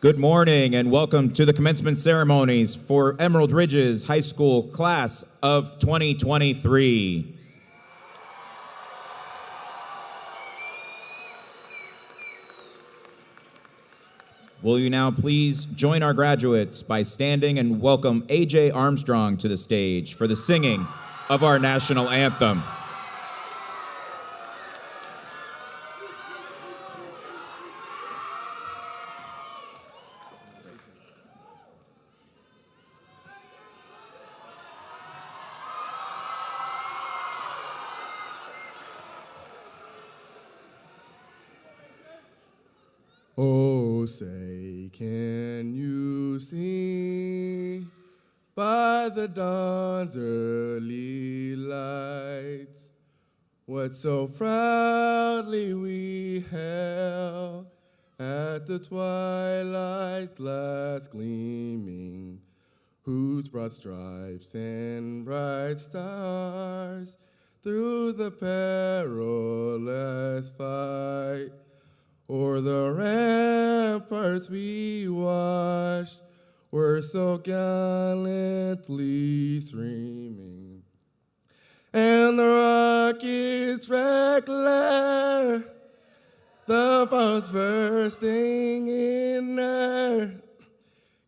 Good morning and welcome to the commencement ceremonies for Emerald Ridges High School class of 2023. Will you now please join our graduates by standing and welcome A.J. Armstrong to the stage for the singing of our national anthem. Oh, say, can you see by the dawn's early lights what so proudly we held at the twilight's last gleaming, whose broad stripes and bright stars through the perilous fight o'er the ramparts we watched were so gallantly streaming, and the rocket's red glare, the bombs bursting in air,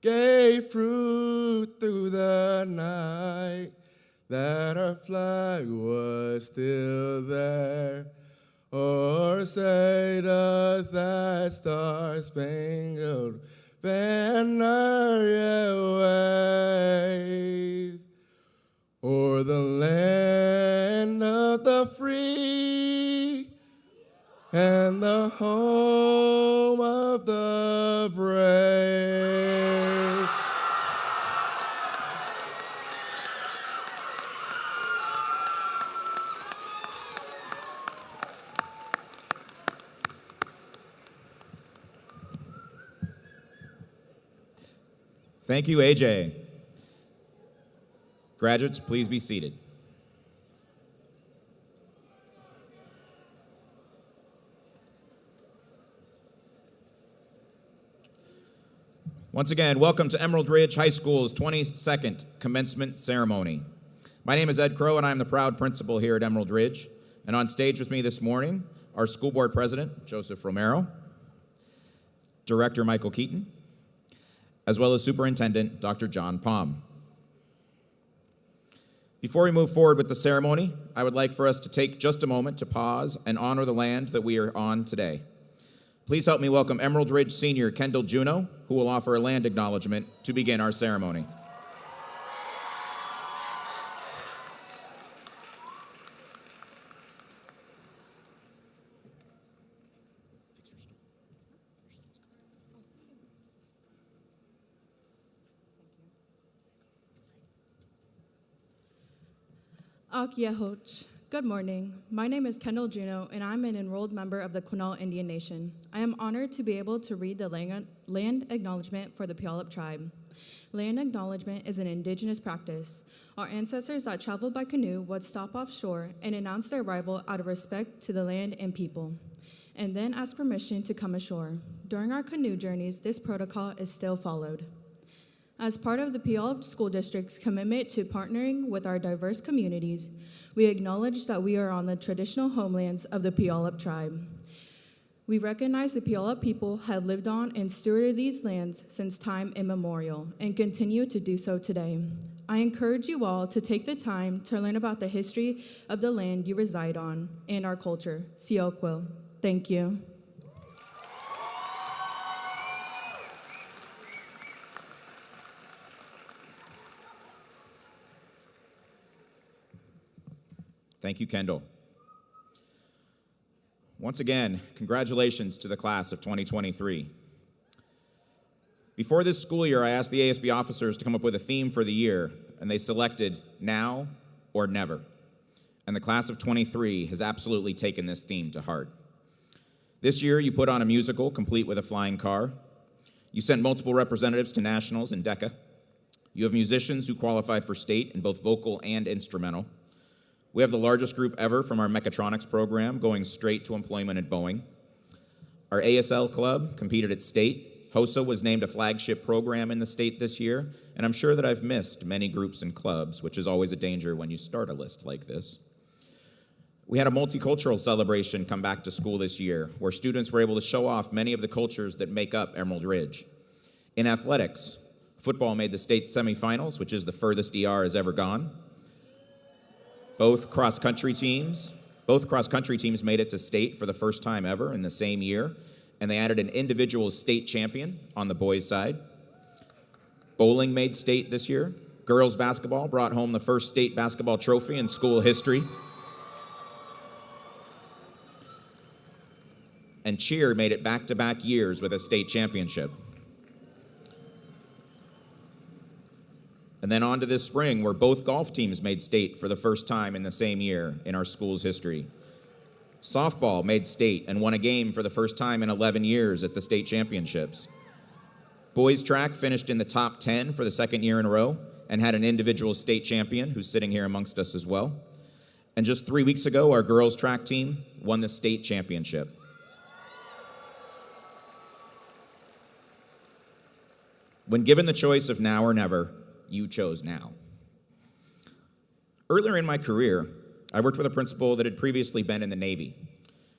gave proof through the night that our flag was still there. Or say does that star-spangled banner yet wave o'er the land of the free and the home of the brave? Thank you, AJ. Graduates, please be seated. Once again, welcome to Emerald Ridge High School's 22nd commencement ceremony. My name is Ed Crow, and I'm the proud principal here at Emerald Ridge. And on stage with me this morning, our school board president, Joseph Romero, director Michael Keaton, as well as Superintendent Dr. John Palm. Before we move forward with the ceremony, I would like for us to take just a moment to pause and honor the land that we are on today. Please help me welcome Emerald Ridge senior Kendall Juneau, who will offer a land acknowledgement to begin our ceremony. Ak Yehoch. Good morning. My name is Kendall Juneau, and I'm an enrolled member of the Quinault Indian Nation. I am honored to be able to read the land acknowledgement for the Puyallup tribe. Land acknowledgement is an indigenous practice. Our ancestors that traveled by canoe would stop offshore and announce their arrival out of respect to the land and people, and then ask permission to come ashore. During our canoe journeys, this protocol is still followed. As part of the Puyallup School District's commitment to partnering with our diverse communities, we acknowledge that we are on the traditional homelands of the Puyallup tribe. We recognize the Puyallup people have lived on and stewarded these lands since time immemorial and continue to do so today. I encourage you all to take the time to learn about the history of the land you reside on and our culture. Siokwe. Thank you. Thank you, Kendall. Once again, congratulations to the class of 2023. Before this school year, I asked the ASB officers to come up with a theme for the year, and they selected Now or Never. And the class of 23 has absolutely taken this theme to heart. This year, you put on a musical complete with a flying car. You sent multiple representatives to nationals in DECA. You have musicians who qualified for state in both vocal and instrumental. We have the largest group ever from our mechatronics program going straight to employment at Boeing. Our ASL club competed at state. HOSA was named a flagship program in the state this year, and I'm sure that I've missed many groups and clubs, which is always a danger when you start a list like this. We had a multicultural celebration come back to school this year, where students were able to show off many of the cultures that make up Emerald Ridge. In athletics, football made the state semifinals, which is the furthest ER has ever gone. Both cross-country teams made it to state for the first time ever in the same year, and they added an individual state champion on the boys' side. Bowling made state this year. Girls basketball brought home the first state basketball trophy in school history. And cheer made it back-to-back years with a state championship. And then on to this spring, where both golf teams made state for the first time in the same year in our school's history. Softball made state and won a game for the first time in 11 years at the state championships. Boys track finished in the top 10 for the second year in a row and had an individual state champion who's sitting here amongst us as well. And just 3 weeks ago, our girls track team won the state championship. When given the choice of now or never, you chose now. Earlier in my career, I worked with a principal that had previously been in the Navy,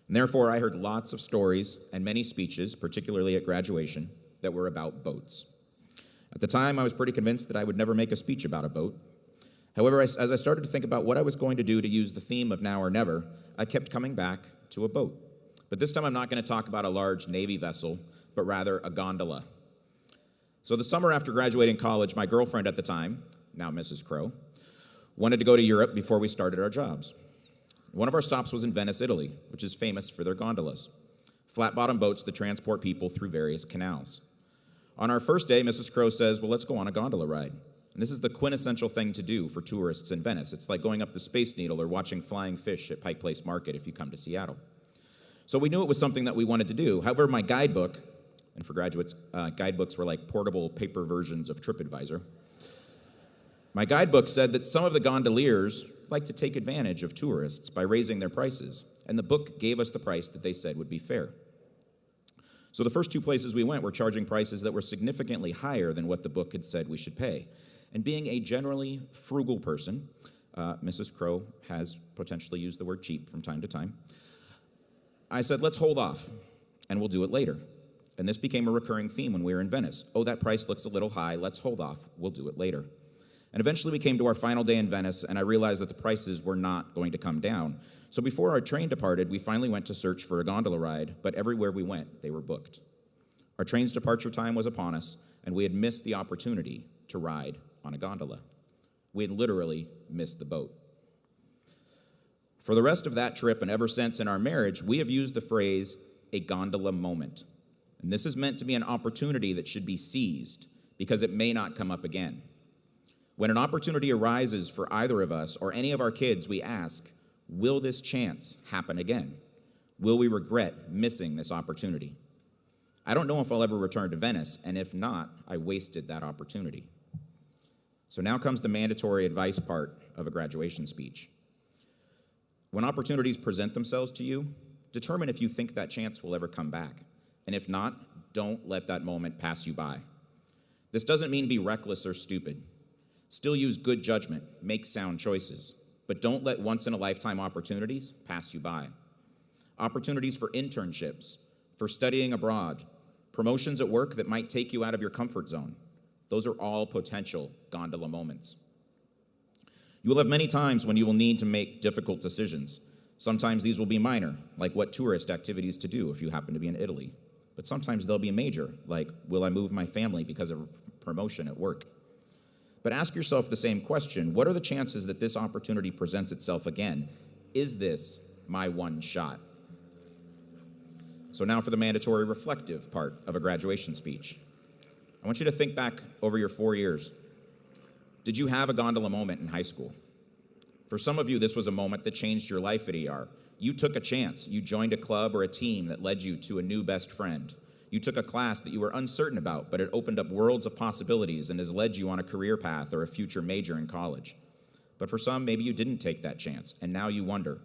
and therefore I heard lots of stories and many speeches, particularly at graduation, that were about boats. At the time, I was pretty convinced that I would never make a speech about a boat. However, as I started to think about what I was going to do to use the theme of now or never, I kept coming back to a boat. But this time I'm not going to talk about a large Navy vessel, but rather a gondola. So the summer after graduating college, my girlfriend at the time, now Mrs. Crow, wanted to go to Europe before we started our jobs. One of our stops was in Venice, Italy, which is famous for their gondolas, flat-bottom boats that transport people through various canals. On our first day, Mrs. Crow says, well, let's go on a gondola ride. And this is the quintessential thing to do for tourists in Venice. It's like going up the Space Needle or watching flying fish at Pike Place Market if you come to Seattle. So we knew it was something that we wanted to do. However, my guidebook, and for graduates, guidebooks were like portable paper versions of TripAdvisor. My guidebook said that some of the gondoliers like to take advantage of tourists by raising their prices, and the book gave us the price that they said would be fair. So the first two places we went were charging prices that were significantly higher than what the book had said we should pay. And being a generally frugal person, Mrs. Crow has potentially used the word cheap from time to time, I said, let's hold off, and we'll do it later. And this became a recurring theme when we were in Venice. Oh, that price looks a little high. Let's hold off. We'll do it later. And eventually we came to our final day in Venice, and I realized that the prices were not going to come down. So before our train departed, we finally went to search for a gondola ride, but everywhere we went, they were booked. Our train's departure time was upon us, and we had missed the opportunity to ride on a gondola. We had literally missed the boat. For the rest of that trip and ever since in our marriage, we have used the phrase, a gondola moment. And this is meant to be an opportunity that should be seized because it may not come up again. When an opportunity arises for either of us or any of our kids, we ask, will this chance happen again? Will we regret missing this opportunity? I don't know if I'll ever return to Venice, and if not, I wasted that opportunity. So now comes the mandatory advice part of a graduation speech. When opportunities present themselves to you, determine if you think that chance will ever come back. And if not, don't let that moment pass you by. This doesn't mean be reckless or stupid. Still use good judgment, make sound choices, but don't let once-in-a-lifetime opportunities pass you by. Opportunities for internships, for studying abroad, promotions at work that might take you out of your comfort zone. Those are all potential gondola moments. You will have many times when you will need to make difficult decisions. Sometimes these will be minor, like what tourist activities to do if you happen to be in Italy. But sometimes they'll be major, like, will I move my family because of a promotion at work? But ask yourself the same question. What are the chances that this opportunity presents itself again? Is this my one shot? So now for the mandatory reflective part of a graduation speech. I want you to think back over your 4 years. Did you have a gondola moment in high school? For some of you, this was a moment that changed your life at ER. You took a chance. You joined a club or a team that led you to a new best friend. You took a class that you were uncertain about, but it opened up worlds of possibilities and has led you on a career path or a future major in college. But for some, maybe you didn't take that chance, and now you wonder,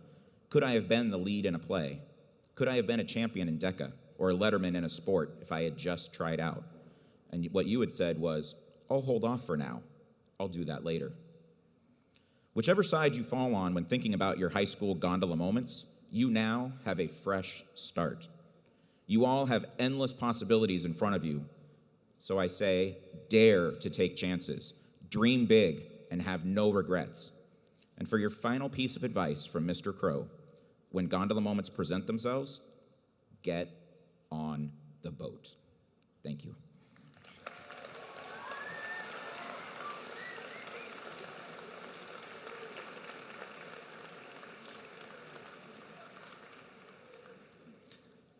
could I have been the lead in a play? Could I have been a champion in DECA or a letterman in a sport if I had just tried out? And what you had said was, I'll hold off for now. I'll do that later. Whichever side you fall on when thinking about your high school gondola moments, you now have a fresh start. You all have endless possibilities in front of you. So I say, dare to take chances, dream big, and have no regrets. And for your final piece of advice from Mr. Crow, when gondola moments present themselves, get on the boat. Thank you.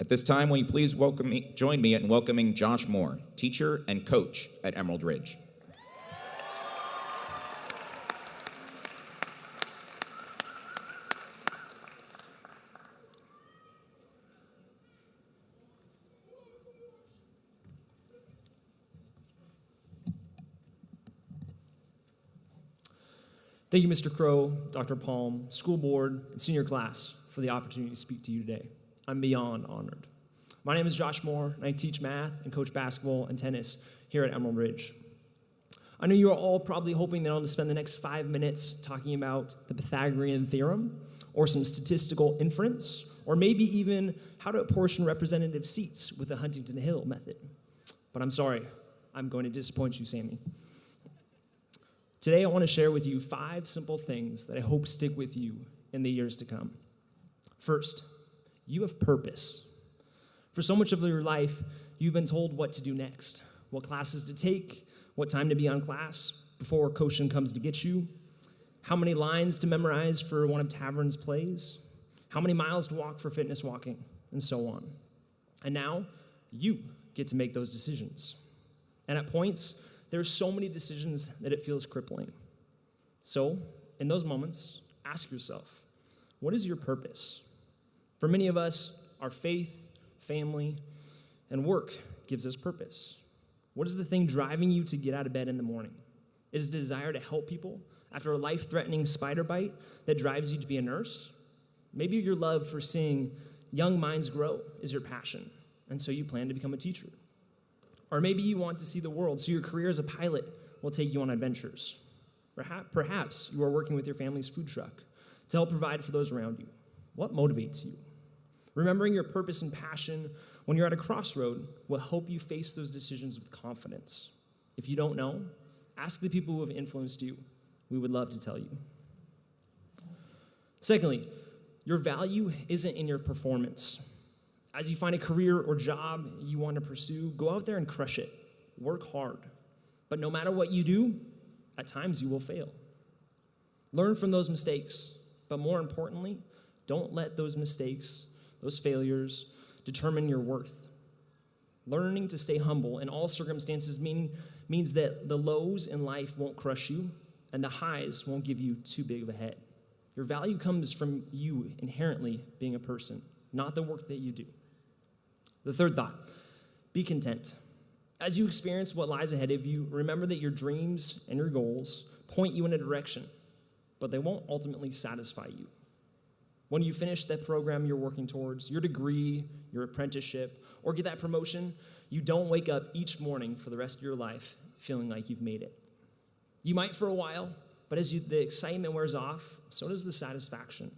At this time, will you please join me in welcoming Josh Moore, teacher and coach at Emerald Ridge. Thank you, Mr. Crow, Dr. Palm, school board, and senior class for the opportunity to speak to you today. I'm beyond honored. My name is Josh Moore, and I teach math and coach basketball and tennis here at Emerald Ridge. I know you are all probably hoping that I'm going to spend the next 5 minutes talking about the Pythagorean theorem, or some statistical inference, or maybe even how to apportion representative seats with the Huntington Hill method. But I'm sorry, I'm going to disappoint you, Sammy. Today, I want to share with you 5 simple things that I hope stick with you in the years to come. First, you have purpose. For so much of your life, you've been told what to do next, what classes to take, what time to be on class before Koshin comes to get you, how many lines to memorize for one of Tavern's plays, how many miles to walk for fitness walking, and so on. And now, you get to make those decisions. And at points, there are so many decisions that it feels crippling. So, in those moments, ask yourself, what is your purpose? For many of us, our faith, family, and work gives us purpose. What is the thing driving you to get out of bed in the morning? Is it a desire to help people after a life-threatening spider bite that drives you to be a nurse? Maybe your love for seeing young minds grow is your passion, and so you plan to become a teacher. Or maybe you want to see the world, so your career as a pilot will take you on adventures. Perhaps you are working with your family's food truck to help provide for those around you. What motivates you? Remembering your purpose and passion when you're at a crossroad will help you face those decisions with confidence. If you don't know, ask the people who have influenced you. We would love to tell you. Secondly, your value isn't in your performance. As you find a career or job you want to pursue, go out there and crush it. Work hard. But no matter what you do, at times you will fail. Learn from those mistakes, but more importantly, don't let those mistakes, those failures, determine your worth. Learning to stay humble in all circumstances means that the lows in life won't crush you, and the highs won't give you too big of a head. Your value comes from you inherently being a person, not the work that you do. The third thought, be content. As you experience what lies ahead of you, remember that your dreams and your goals point you in a direction, but they won't ultimately satisfy you. When you finish that program you're working towards, your degree, your apprenticeship, or get that promotion, you don't wake up each morning for the rest of your life feeling like you've made it. You might for a while, but as the excitement wears off, so does the satisfaction.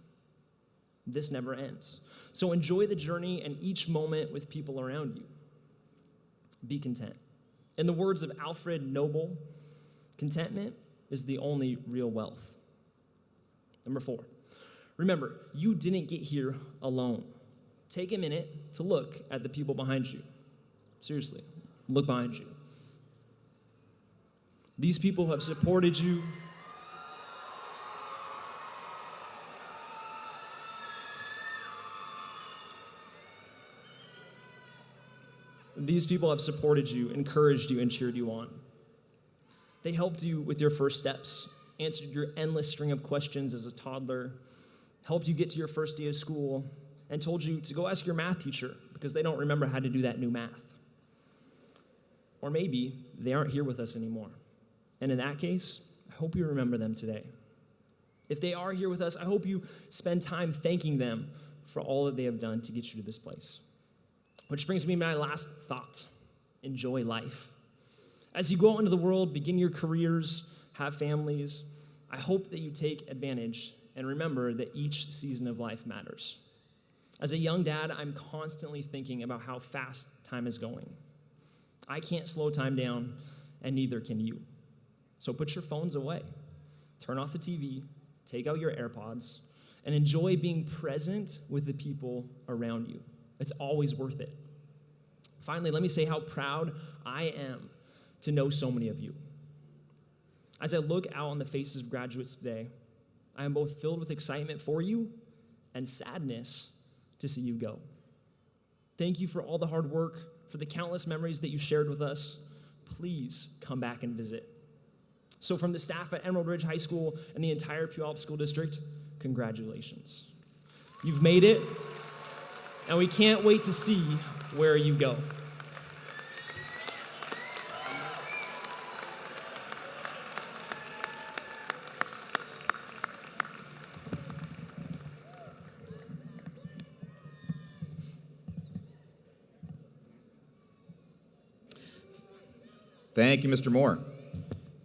This never ends. So enjoy the journey and each moment with people around you. Be content. In the words of Alfred Nobel, contentment is the only real wealth. Number 4, remember, you didn't get here alone. Take a minute to look at the people behind you. Seriously, look behind you. These people have supported you. These people have supported you, encouraged you, and cheered you on. They helped you with your first steps, answered your endless string of questions as a toddler, helped you get to your first day of school, and told you to go ask your math teacher because they don't remember how to do that new math. Or maybe they aren't here with us anymore. And in that case, I hope you remember them today. If they are here with us, I hope you spend time thanking them for all that they have done to get you to this place. Which brings me to my last thought. Enjoy life. As you go out into the world, begin your careers, have families, I hope that you take advantage and remember that each season of life matters. As a young dad, I'm constantly thinking about how fast time is going. I can't slow time down, and neither can you. So put your phones away. Turn off the TV, take out your AirPods, and enjoy being present with the people around you. It's always worth it. Finally, let me say how proud I am to know so many of you. As I look out on the faces of graduates today, I am both filled with excitement for you and sadness to see you go. Thank you for all the hard work, for the countless memories that you shared with us. Please come back and visit. So from the staff at Emerald Ridge High School and the entire Puyallup School District, congratulations. You've made it, and we can't wait to see where you go. Thank you, Mr. Moore.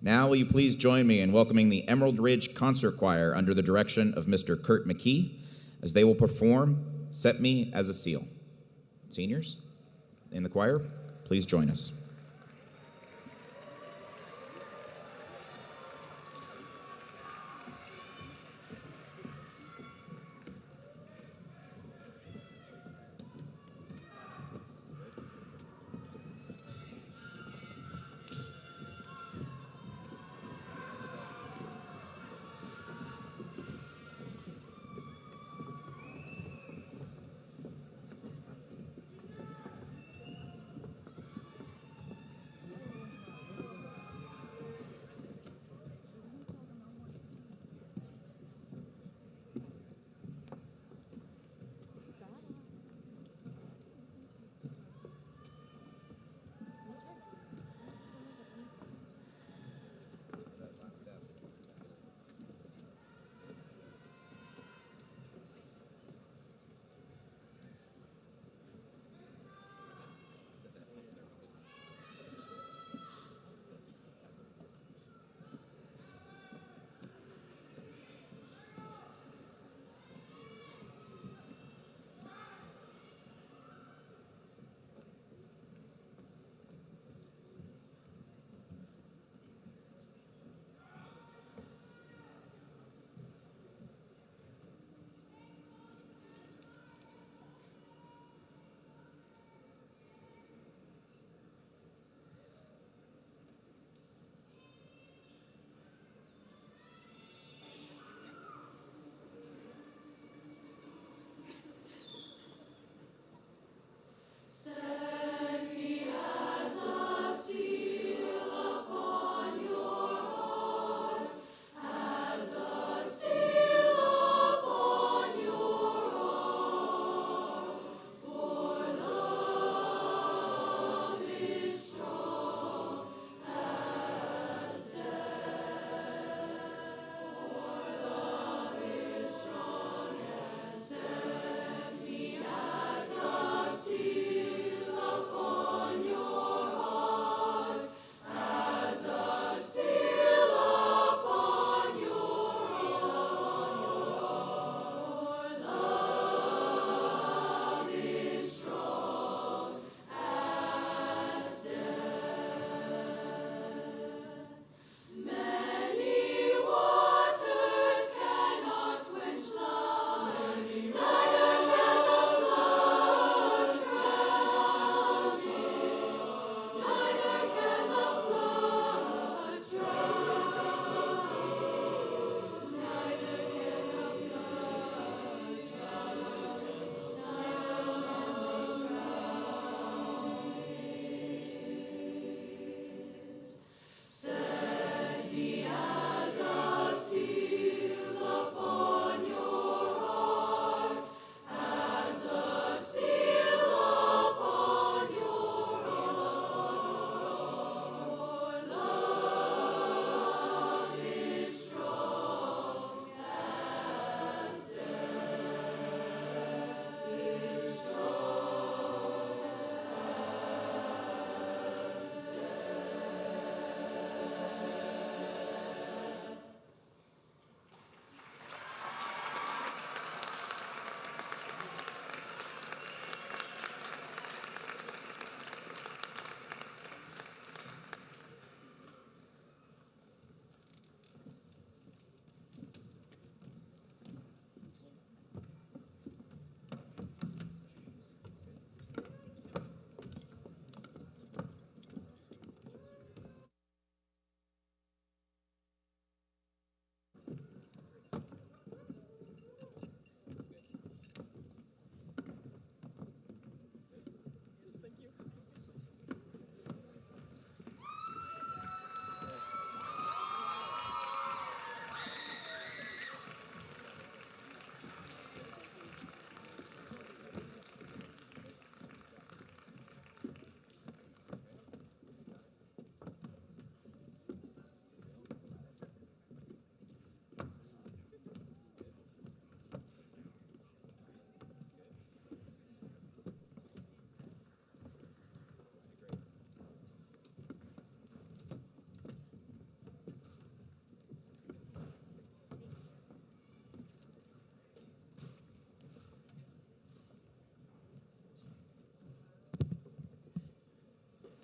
Now will you please join me in welcoming the Emerald Ridge Concert Choir under the direction of Mr. Kurt McKee as they will perform Set Me as a Seal. Seniors in the choir, please join us.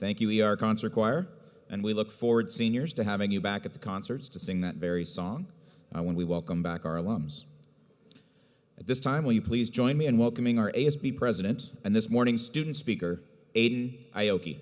Thank you, ER Concert Choir. And we look forward, seniors, to having you back at the concerts to sing that very song when we welcome back our alums. At this time, will you please join me in welcoming our ASB president and this morning's student speaker, Aiden Aoki.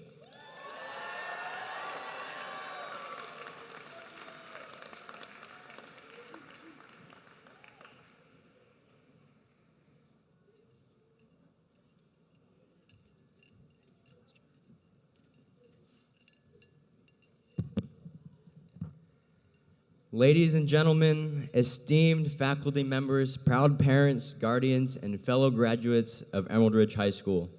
Ladies and gentlemen, esteemed faculty members, proud parents, guardians, and fellow graduates of Emerald Ridge High School.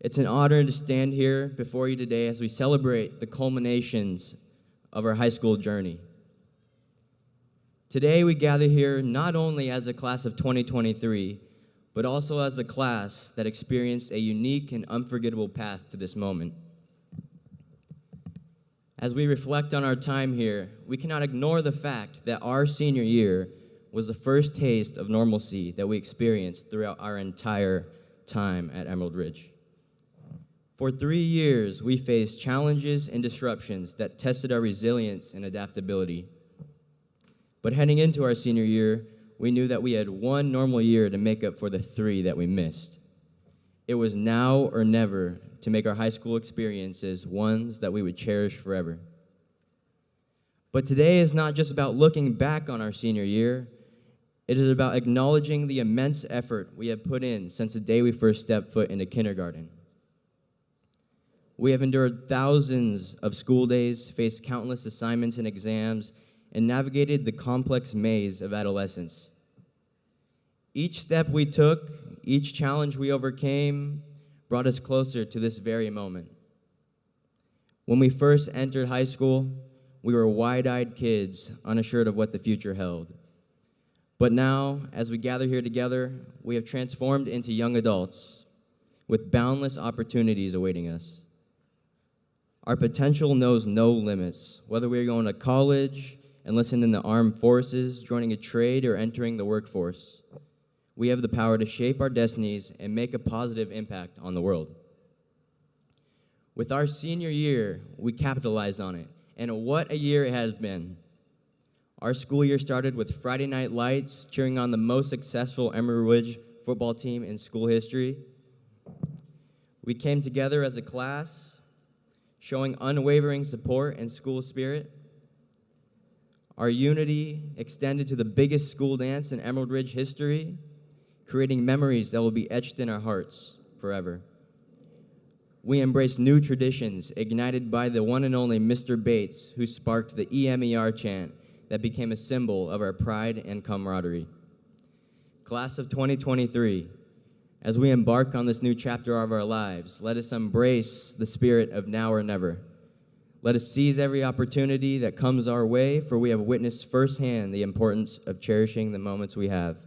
It's an honor to stand here before you today as we celebrate the culminations of our high school journey. Today we gather here not only as a class of 2023, but also as a class that experienced a unique and unforgettable path to this moment. As we reflect on our time here, we cannot ignore the fact that our senior year was the first taste of normalcy that we experienced throughout our entire time at Emerald Ridge. For 3 years, we faced challenges and disruptions that tested our resilience and adaptability. But heading into our senior year, we knew that we had one normal year to make up for the 3 that we missed. It was now or never to make our high school experiences ones that we would cherish forever. But today is not just about looking back on our senior year. It is about acknowledging the immense effort we have put in since the day we first stepped foot into kindergarten. We have endured thousands of school days, faced countless assignments and exams, and navigated the complex maze of adolescence. Each step we took, each challenge we overcame, brought us closer to this very moment. When we first entered high school, we were wide-eyed kids, unassured of what the future held. But now, as we gather here together, we have transformed into young adults with boundless opportunities awaiting us. Our potential knows no limits, whether we are going to college, enlisting in the armed forces, joining a trade, or entering the workforce. We have the power to shape our destinies and make a positive impact on the world. With our senior year, we capitalized on it, and what a year it has been. Our school year started with Friday night lights, cheering on the most successful Emerald Ridge football team in school history. We came together as a class, showing unwavering support and school spirit. Our unity extended to the biggest school dance in Emerald Ridge history, creating memories that will be etched in our hearts forever. We embraced new traditions ignited by the one and only Mr. Bates, who sparked the EMER chant that became a symbol of our pride and camaraderie. Class of 2023, as we embark on this new chapter of our lives, let us embrace the spirit of now or never. Let us seize every opportunity that comes our way, for we have witnessed firsthand the importance of cherishing the moments we have.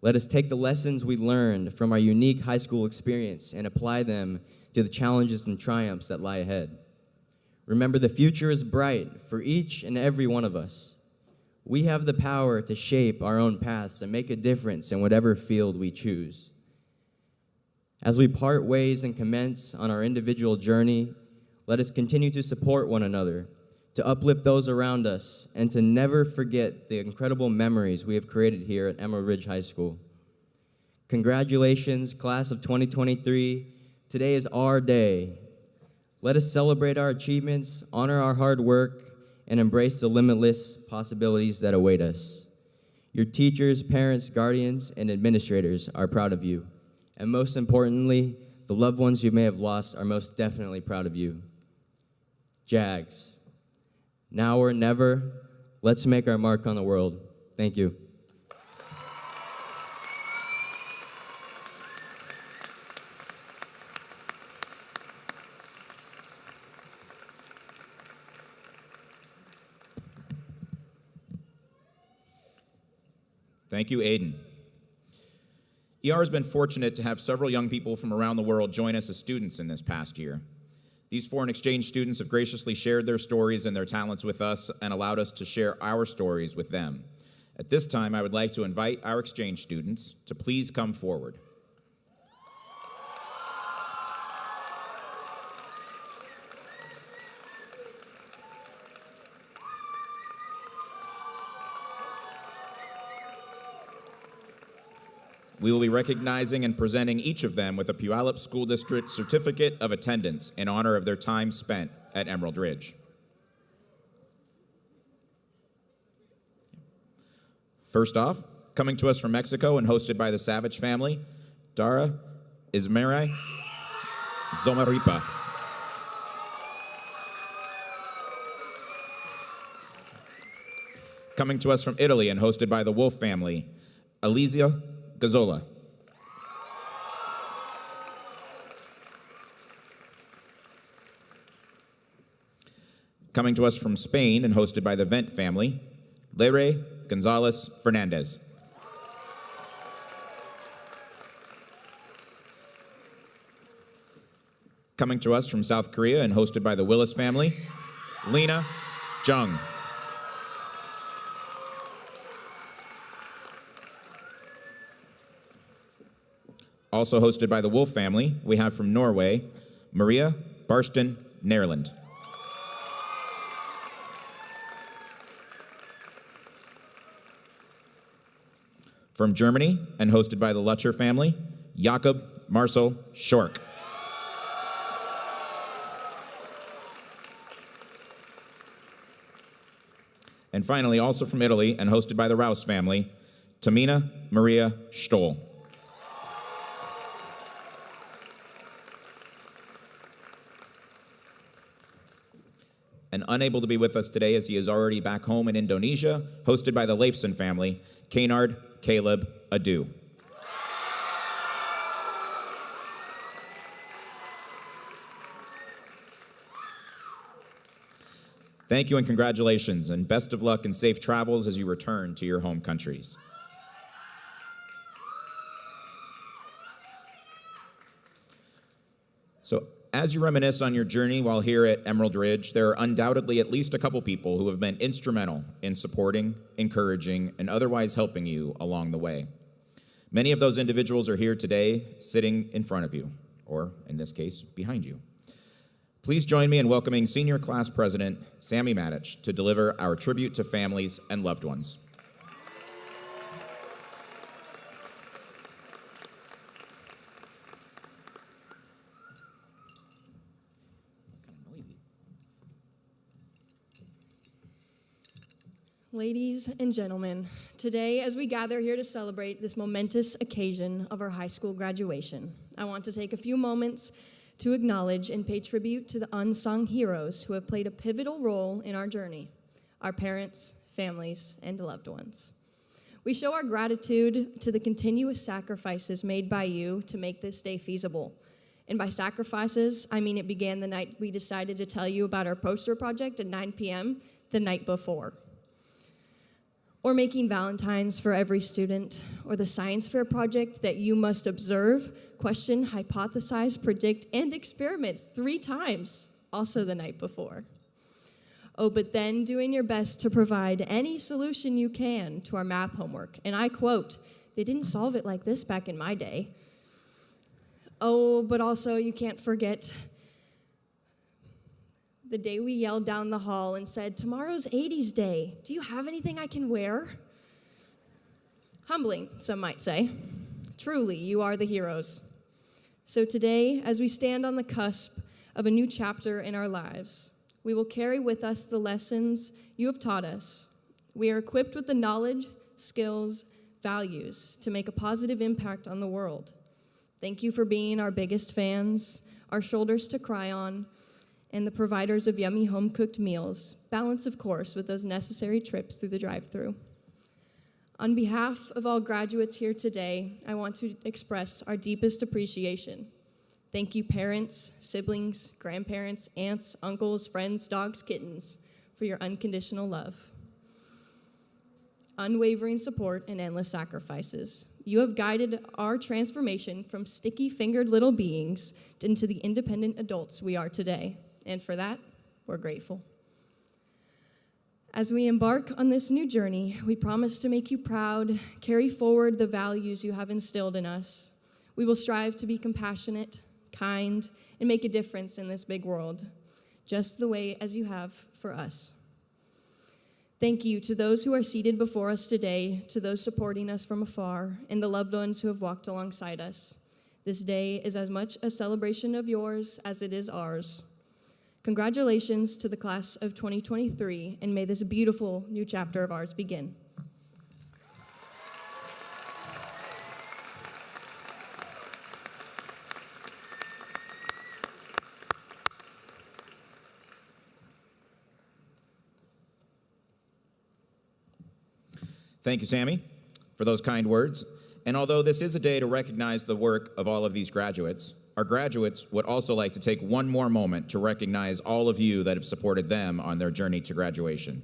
Let us take the lessons we learned from our unique high school experience and apply them to the challenges and triumphs that lie ahead. Remember, the future is bright for each and every one of us. We have the power to shape our own paths and make a difference in whatever field we choose. As we part ways and commence on our individual journey, let us continue to support one another, to uplift those around us, and to never forget the incredible memories we have created here at Emerald Ridge High School. Congratulations, class of 2023. Today is our day. Let us celebrate our achievements, honor our hard work, and embrace the limitless possibilities that await us. Your teachers, parents, guardians, and administrators are proud of you. And most importantly, the loved ones you may have lost are most definitely proud of you. Jags. Now or never, let's make our mark on the world. Thank you. Thank you, Aiden. ER has been fortunate to have several young people from around the world join us as students in this past year. These foreign exchange students have graciously shared their stories and their talents with us and allowed us to share our stories with them. At this time, I would like to invite our exchange students to please come forward. We will be recognizing and presenting each of them with a Puyallup School District Certificate of Attendance in honor of their time spent at Emerald Ridge. First off, coming to us from Mexico and hosted by the Savage family, Dara Ismaray Zomaripa. Coming to us from Italy and hosted by the Wolf family, Alizia Gazzola. Coming to us from Spain and hosted by the Vent family, Leire Gonzalez Fernandez. Coming to us from South Korea and hosted by the Willis family, Lena Jung. Also hosted by the Wolf family, we have from Norway, Maria Barsten Nerland. From Germany, and hosted by the Lutcher family, Jakob Marcel Schork. And finally, also from Italy, and hosted by the Rouse family, Tamina Maria Stoll. And unable to be with us today as he is already back home in Indonesia, hosted by the Leifson family, Kaynard Caleb Adu. Thank you and congratulations, and best of luck and safe travels as you return to your home countries. So, as you reminisce on your journey while here at Emerald Ridge, there are undoubtedly at least a couple people who have been instrumental in supporting, encouraging, and otherwise helping you along the way. Many of those individuals are here today, sitting in front of you, or in this case, behind you. Please join me in welcoming Senior Class President Sammy Matich to deliver our tribute to families and loved ones. Ladies and gentlemen, today as we gather here to celebrate this momentous occasion of our high school graduation, I want to take a few moments to acknowledge and pay tribute to the unsung heroes who have played a pivotal role in our journey, our parents, families, and loved ones. We show our gratitude to the continuous sacrifices made by you to make this day feasible. And by sacrifices, I mean it began the night we decided to tell you about our poster project at 9 p.m. the night before. Or making Valentines for every student, or the science fair project that you must observe, question, hypothesize, predict, and experiments 3 times, also the night before. Oh, but then doing your best to provide any solution you can to our math homework. And I quote, "They didn't solve it like this back in my day." Oh, but also you can't forget the day we yelled down the hall and said, "Tomorrow's 80s Day. Do you have anything I can wear?" Humbling, some might say. Truly, you are the heroes. So today, as we stand on the cusp of a new chapter in our lives, we will carry with us the lessons you have taught us. We are equipped with the knowledge, skills, values to make a positive impact on the world. Thank you for being our biggest fans, our shoulders to cry on, and the providers of yummy home-cooked meals, balanced, of course, with those necessary trips through the drive-thru. On behalf of all graduates here today, I want to express our deepest appreciation. Thank you, parents, siblings, grandparents, aunts, uncles, friends, dogs, kittens, for your unconditional love, unwavering support, and endless sacrifices. You have guided our transformation from sticky-fingered little beings into the independent adults we are today. And for that, we're grateful. As we embark on this new journey, we promise to make you proud, carry forward the values you have instilled in us. We will strive to be compassionate, kind, and make a difference in this big world, just the way as you have for us. Thank you to those who are seated before us today, to those supporting us from afar, and the loved ones who have walked alongside us. This day is as much a celebration of yours as it is ours. Congratulations to the class of 2023, and may this beautiful new chapter of ours begin. Thank you, Sammy, for those kind words. And although this is a day to recognize the work of all of these graduates, our graduates would also like to take one more moment to recognize all of you that have supported them on their journey to graduation.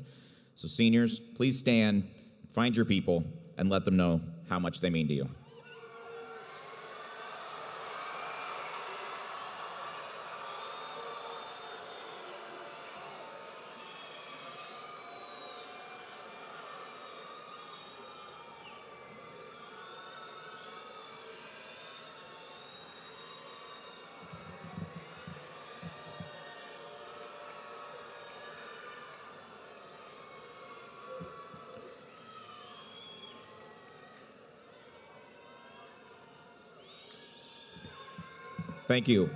So seniors, please stand, find your people, and let them know how much they mean to you. Thank you.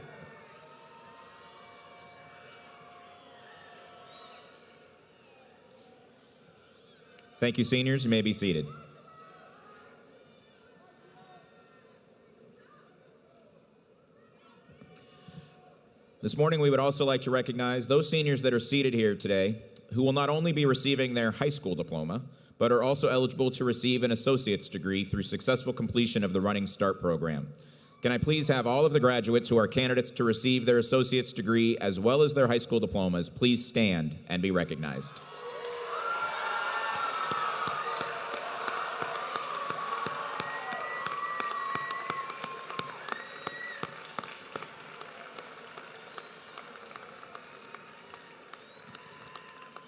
Thank you, seniors. You may be seated. This morning, we would also like to recognize those seniors that are seated here today who will not only be receiving their high school diploma, but are also eligible to receive an associate's degree through successful completion of the Running Start program. Can I please have all of the graduates who are candidates to receive their associate's degree as well as their high school diplomas please stand and be recognized?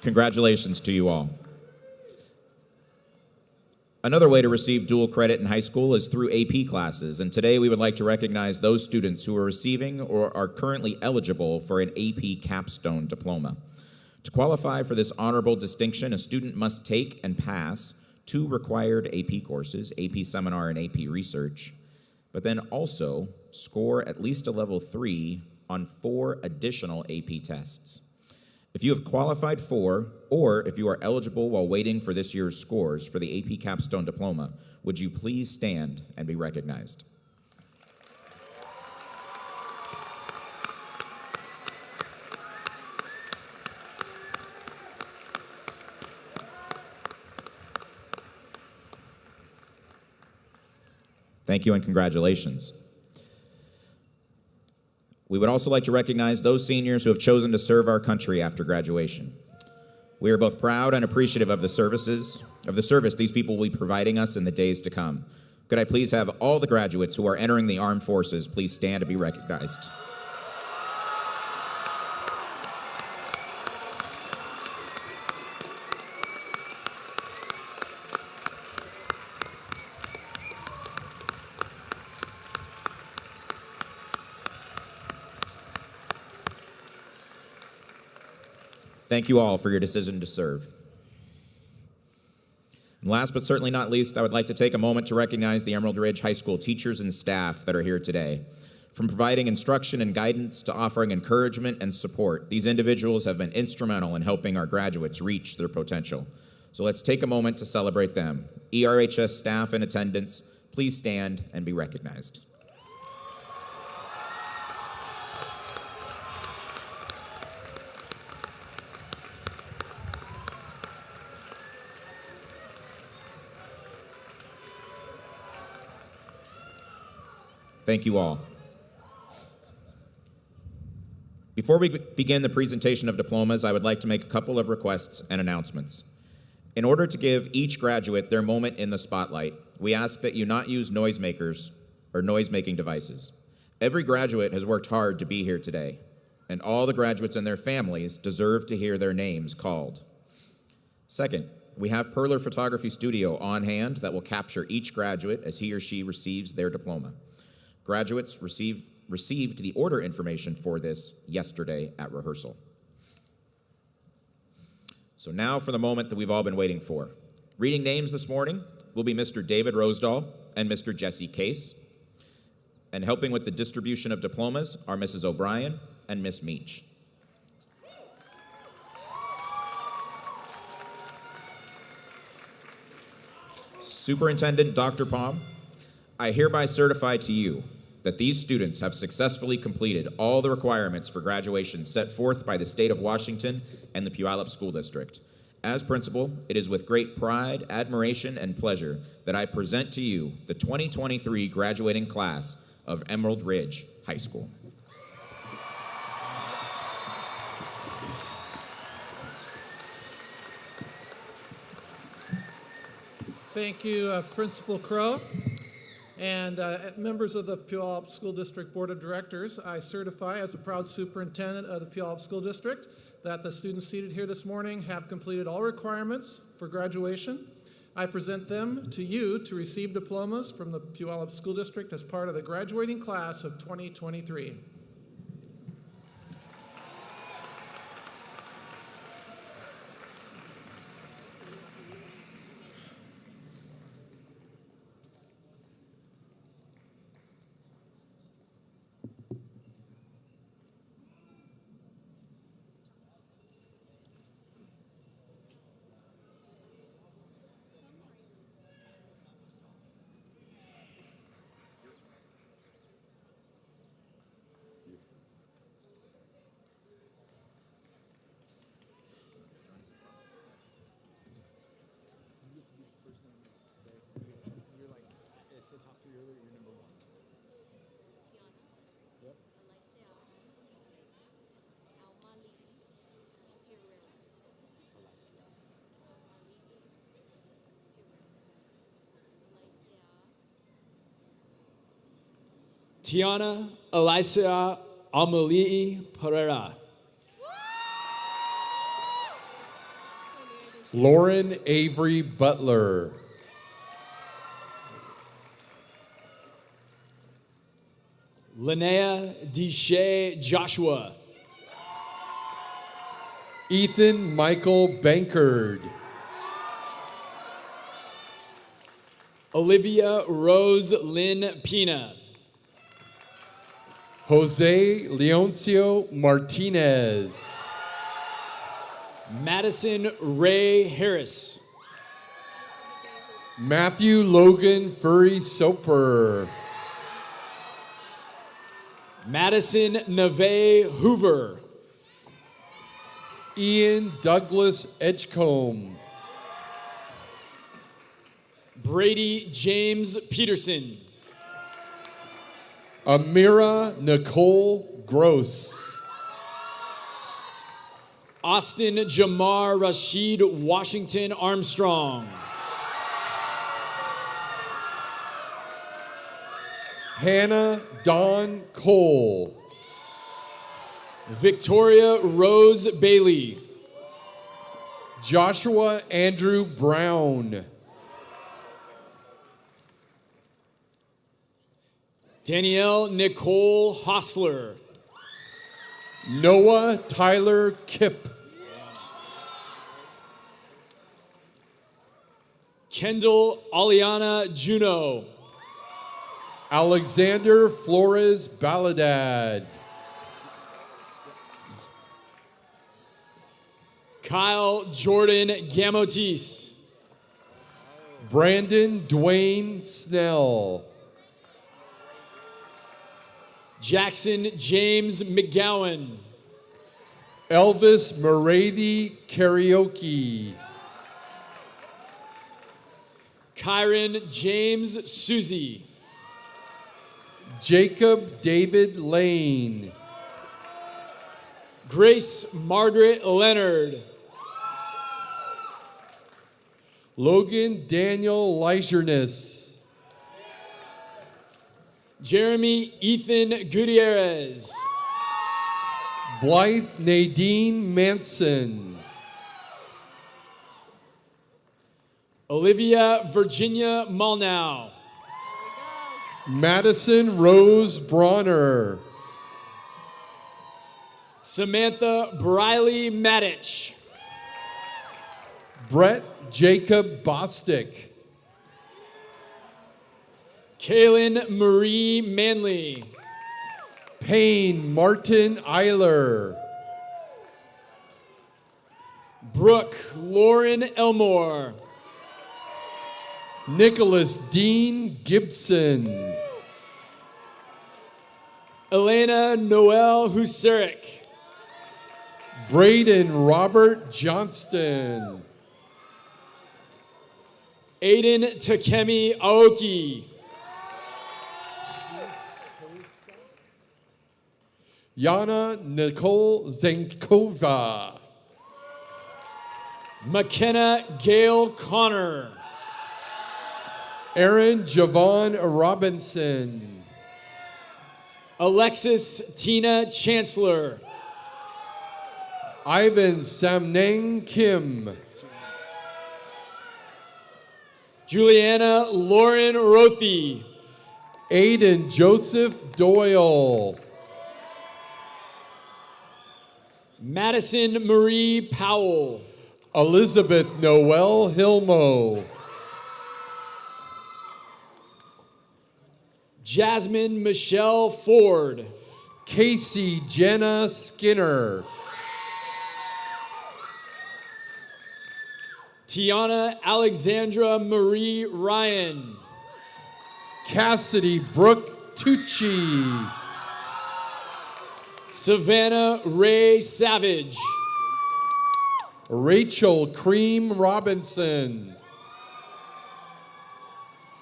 Congratulations to you all. Another way to receive dual credit in high school is through AP classes, and today we would like to recognize those students who are receiving or are currently eligible for an AP capstone diploma. To qualify for this honorable distinction, a student must take and pass 2 required AP courses, AP Seminar and AP Research, but then also score at least a level 3 on 4 additional AP tests. If you have qualified for, or if you are eligible while waiting for this year's scores for the AP Capstone Diploma, would you please stand and be recognized? Thank you and congratulations. We would also like to recognize those seniors who have chosen to serve our country after graduation. We are both proud and appreciative of the service these people will be providing us in the days to come. Could I please have all the graduates who are entering the armed forces please stand to be recognized? Thank you all for your decision to serve. And last but certainly not least, I would like to take a moment to recognize the Emerald Ridge High School teachers and staff that are here today. From providing instruction and guidance to offering encouragement and support, these individuals have been instrumental in helping our graduates reach their potential. So let's take a moment to celebrate them. ERHS staff in attendance, please stand and be recognized. Thank you all. Before we begin the presentation of diplomas, I would like to make a couple of requests and announcements. In order to give each graduate their moment in the spotlight, we ask that you not use noisemakers or noise-making devices. Every graduate has worked hard to be here today, and all the graduates and their families deserve to hear their names called. Second, we have Perler Photography Studio on hand that will capture each graduate as he or she receives their diploma. Graduates received the order information for this yesterday at rehearsal. So now for the moment that we've all been waiting for. Reading names this morning will be Mr. David Rosedal and Mr. Jesse Case. And helping with the distribution of diplomas are Mrs. O'Brien and Miss Meach. Superintendent Dr. Palm, I hereby certify to you that these students have successfully completed all the requirements for graduation set forth by the state of Washington and the Puyallup School District. As principal, it is with great pride, admiration, and pleasure that I present to you the 2023 graduating class of Emerald Ridge High School. Thank you, Principal Crow. And members of the Puyallup School District Board of Directors, I certify as a proud superintendent of the Puyallup School District that the students seated here this morning have completed all requirements for graduation. I present them to you to receive diplomas from the Puyallup School District as part of the graduating class of 2023. Tiana Alicia Amalii Pereira. Lauren Avery Butler. Linnea Deshay Joshua. Ethan Michael Bankard. Olivia Rose Lynn Pina. Jose Leoncio Martinez. Madison Ray Harris. Matthew Logan Furry Soper. Madison Neve Hoover. Ian Douglas Edgecombe. Brady James Peterson. Amira Nicole Gross. Austin Jamar Rashid Washington Armstrong. Hannah Dawn Cole. Victoria Rose Bailey. Joshua Andrew Brown. Danielle Nicole Hostler. Noah Tyler Kipp. Kendall Aliana Juno. Alexander Flores Baladad. Kyle Jordan Gamotis. Brandon Dwayne Snell. Jackson James McGowan. Elvis Morathi Karaoke. Kyron James Susie. Jacob David Lane. Grace Margaret Leonard. Logan Daniel Leisurness. Jeremy Ethan Gutierrez. Blythe Nadine Manson. Olivia Virginia Mulnow. Madison Rose Bronner. Samantha Briley Maddich. Brett Jacob Bostick. Kaylin Marie Manley. Payne Martin Eiler. Brooke Lauren Elmore. Nicholas Dean Gibson. Elena Noel Husaric. Braden Robert Johnston. Aiden Takemi Aoki. Yana Nicole Zenkova. McKenna Gail Connor. Aaron Javon Robinson. Alexis Tina Chancellor. Ivan Samnang Kim. Juliana Lauren Rothy. Aiden Joseph Doyle. Madison Marie Powell. Elizabeth Noel Hilmo. Jasmine Michelle Ford. Casey Jenna Skinner. Tiana Alexandra Marie Ryan. Cassidy Brooke Tucci. Savannah Ray Savage. Rachel Cream Robinson.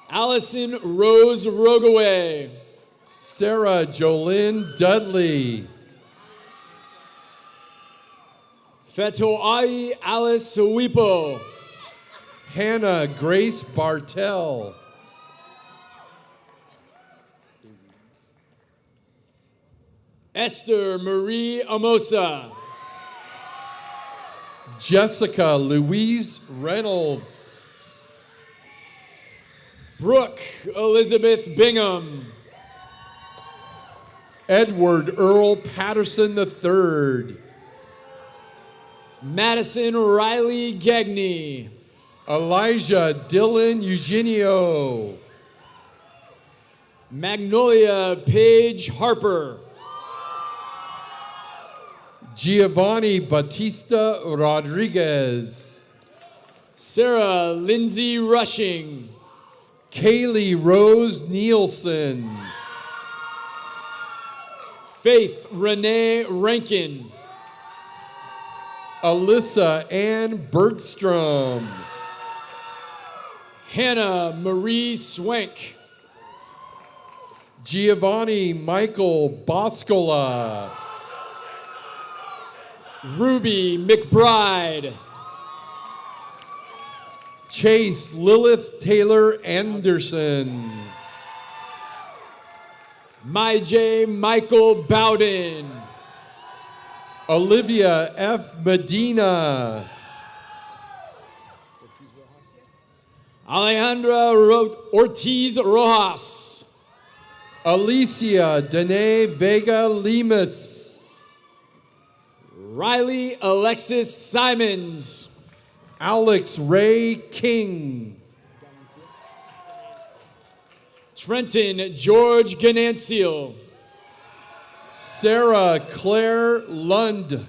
Allison Rose Rogaway. Sarah Jolynn Dudley. Fetoai Alice Wipo. Hannah Grace Bartell. Esther Marie Amosa. Jessica Louise Reynolds. Brooke Elizabeth Bingham. Edward Earl Patterson III. Madison Riley Gagney. Elijah Dylan Eugenio. Magnolia Paige Harper. Giovanni Batista Rodriguez. Sarah Lindsay Rushing. Kaylee Rose Nielsen. Faith Renee Rankin. Alyssa Ann Bergstrom. Hannah Marie Swank. Giovanni Michael Boscola. Ruby McBride. Chase Lilith Taylor Anderson. My J. Michael Bowden. Olivia F. Medina. Alejandra Ortiz Rojas. Alicia Danae Vega Lemus. Riley Alexis Simons. Alex Ray King. Trenton George Ganancial. Sarah Claire Lund.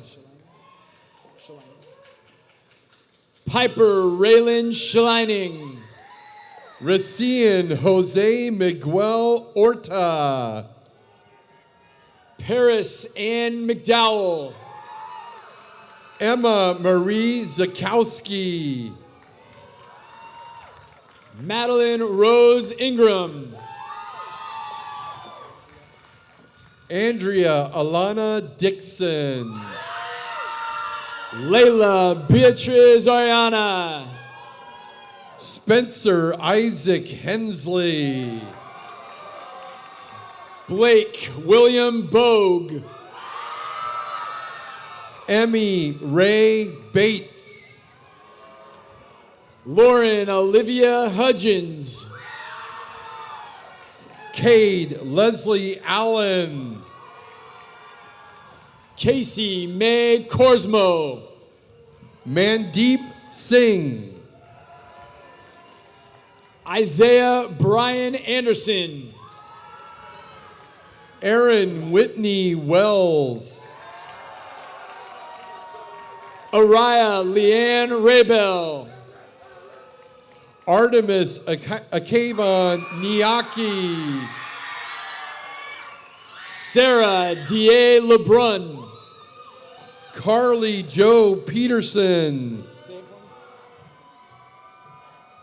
Piper Raylan Schleining. Racine Jose Miguel Orta. Paris Ann McDowell. Emma Marie Zakowski. Madeline Rose Ingram. Andrea Alana Dixon. Layla Beatriz Ariana. Spencer Isaac Hensley. Blake William Bogue. Emmy Ray Bates. Lauren Olivia Hudgens. Cade Leslie Allen. Casey May Korsmo. Mandeep Sing. Isaiah Brian Anderson. Aaron Whitney Wells. Araya Leanne Raybell. Artemis Akavon Niaki. Sarah D.A. LeBrun. Carly Joe Peterson.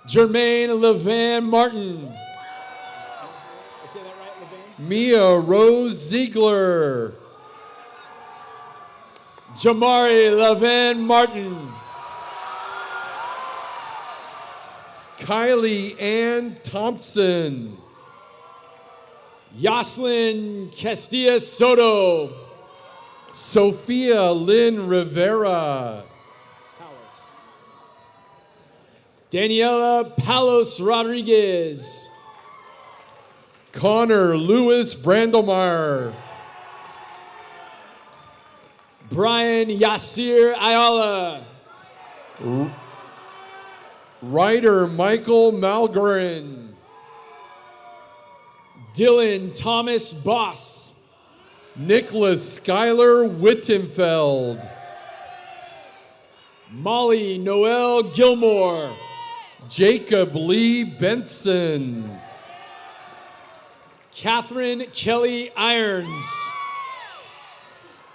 Jermaine Levan Martin. Mia Rose Ziegler. Jamari Levan Martin. Kylie Ann Thompson. Yoslin Castilla Soto. Sophia Lynn Rivera. Daniela Palos Rodriguez. Connor Lewis Brandelmeyer. Brian Yasir Ayala. Writer Michael Malgren. Dylan Thomas Boss. Nicholas Schuyler Wittenfeld. Molly Noel Gilmore. Jacob Lee Benson. Catherine Kelly Irons.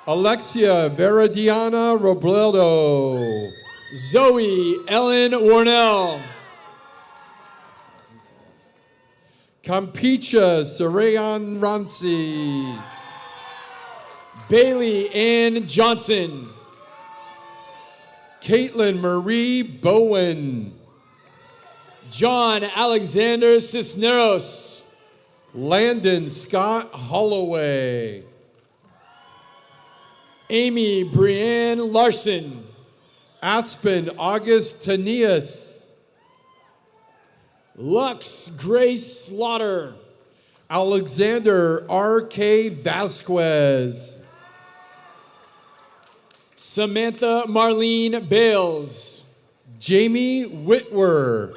Alexia Veridiana Robledo. Zoe Ellen Warnell. Campecha Sarayan Ranci. Bailey Ann Johnson. Caitlin Marie Bowen. John Alexander Cisneros. Landon Scott Holloway. Amy Brianne Larson. Aspen August Tanias. Lux Grace Slaughter. Alexander R.K. Vasquez. Samantha Marlene Bales. Jamie Whitwer.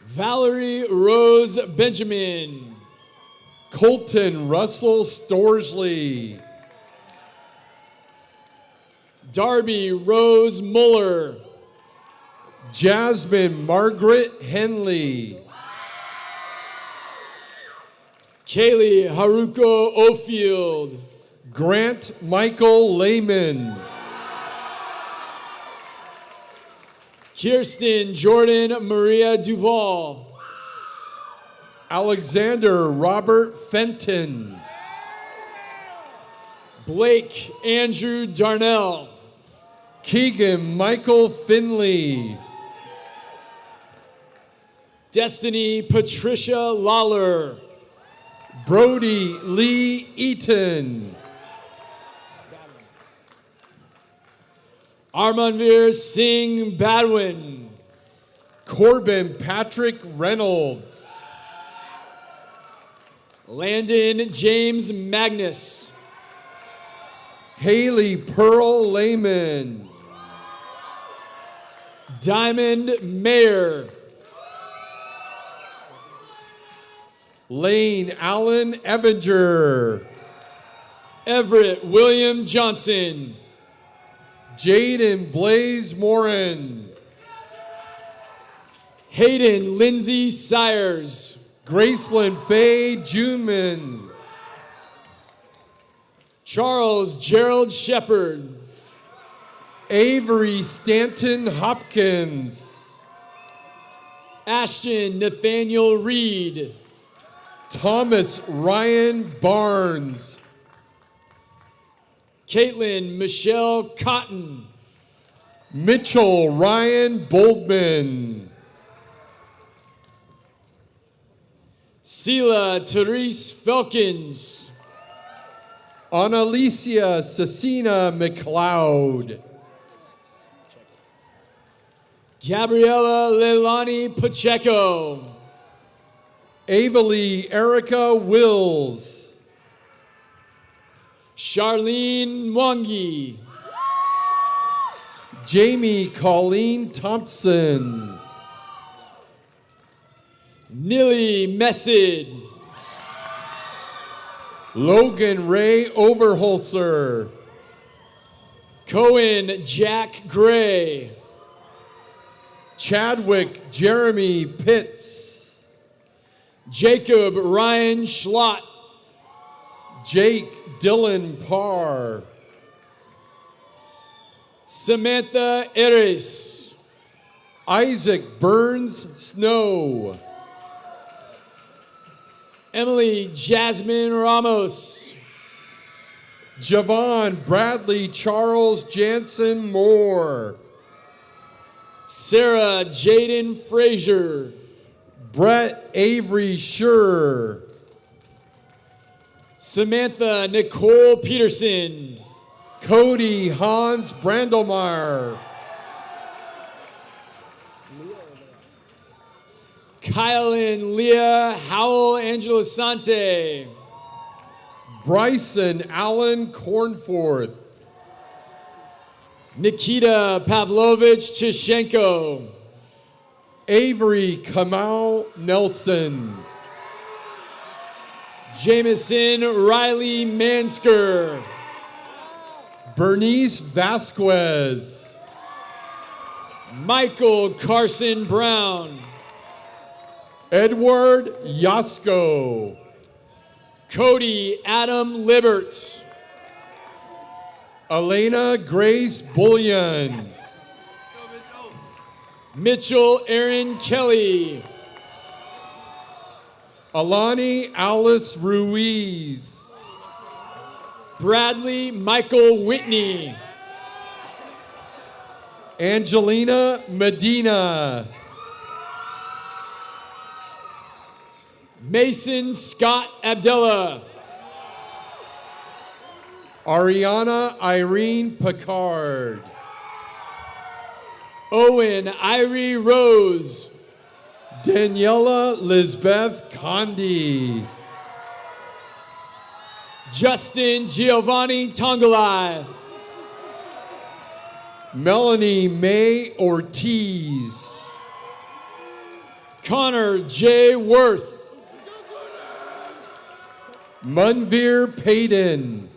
Valerie Rose Benjamin. Colton Russell Storsley. Darby Rose Muller. Jasmine Margaret Henley. Kaylee Haruko Ofield. Grant Michael Lehman. Kirsten Jordan Maria Duval. Alexander Robert Fenton. Blake Andrew Darnell. Keegan Michael Finley. Destiny Patricia Lawler. Brody Lee Eaton. Armanvir Singh Badwin. Corbin Patrick Reynolds. Landon James Magnus. Haley Pearl Lehman. Diamond Mayer. Lane Allen Evinger. Everett William Johnson. Jaden Blaze Morin. Hayden Lindsay Sires. Graceland Faye Juneman. Charles Gerald Shepard. Avery Stanton Hopkins. Ashton Nathaniel Reed. Thomas Ryan Barnes. Caitlin Michelle Cotton. Mitchell Ryan Boldman. Sela Therese Felkins. Annalicia Cecina McLeod. Gabriela Leilani Pacheco. Avalie Erica Wills. Charlene Mwangi. Jamie Colleen Thompson. Nili Messid. Logan Ray Overholser. Cohen Jack Gray. Chadwick Jeremy Pitts. Jacob Ryan Schlott. Jake Dylan Parr. Samantha Eris. Isaac Burns Snow. Emily Jasmine Ramos. Javon Bradley Charles Jansen Moore. Sarah Jaden Frazier. Brett Avery Schur. Samantha Nicole Peterson. Cody Hans Brandelmeyer. Kylan Leah Howell Angelisante. Bryson Allen Cornforth. Nikita Pavlovich Chishenko. Avery Kamau Nelson. Jameson Riley Mansker. Bernice Vasquez. Michael Carson Brown. Edward Yasko. Cody Adam Libert. Elena Grace Bullion. Mitchell Aaron Kelly. Alani Alice Ruiz. Bradley Michael Whitney. Angelina Medina. Mason Scott Abdullah. Ariana Irene Picard. Owen Irie Rose. Daniela Lisbeth Condi. Justin Giovanni Tongalai. Melanie May Ortiz. Connor J. Worth. Munveer Payton.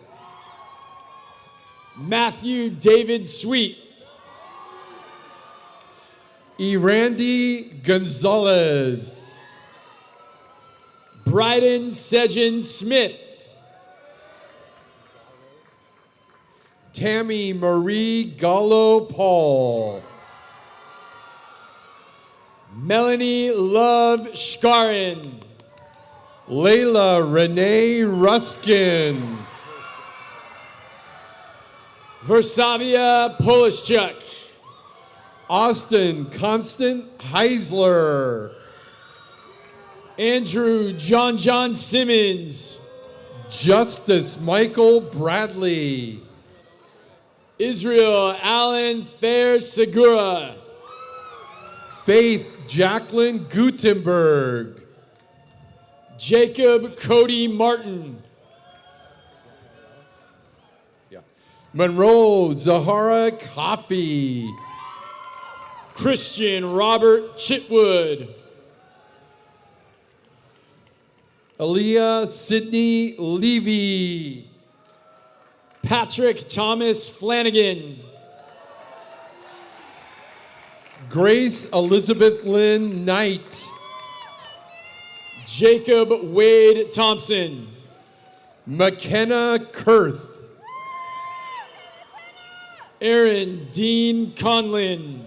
Matthew David Sweet. Erandy Gonzalez. Bryden Sejan Smith. Tammy Marie Gallo Paul. Melanie Love Shkarin. Layla Renee Ruskin. Versavia Polishchuk. Austin Constant Heisler. Andrew John Simmons. Justice Michael Bradley. Israel Allen Fair Segura. Faith Jacqueline Gutenberg. Jacob Cody Martin. Monroe Zahara Coffey. Christian Robert Chitwood. Aaliyah Sydney Levy. Patrick Thomas Flanagan. Grace Elizabeth Lynn Knight. Jacob Wade Thompson. McKenna Kurth. Aaron Dean Conlin.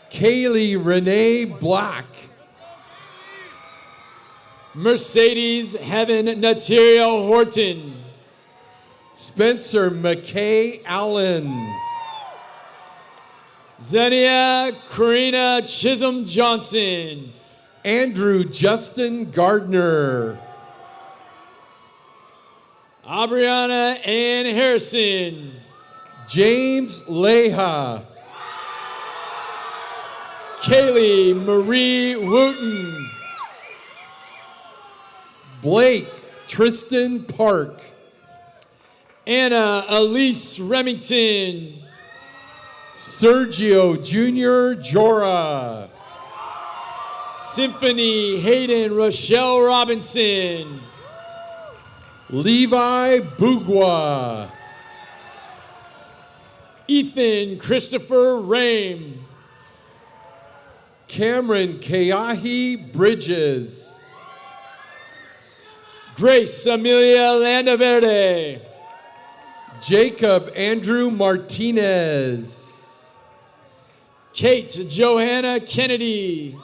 Kaylee Renee Black. Mercedes Heaven Nataria Horton. Spencer McKay Allen. Zenia Karina Chisholm Johnson. Andrew Justin Gardner. Abriana Ann Harrison. James Leha. Kaylee Marie Wooten. Blake Tristan Park. Anna Elise Remington. Sergio Jr. Jora. Symphony Hayden Rochelle Robinson. Levi Bugwa. Ethan Christopher Rame. Cameron Keahi Bridges. Grace Amelia Landaverde. Jacob Andrew Martinez. Kate Johanna Kennedy.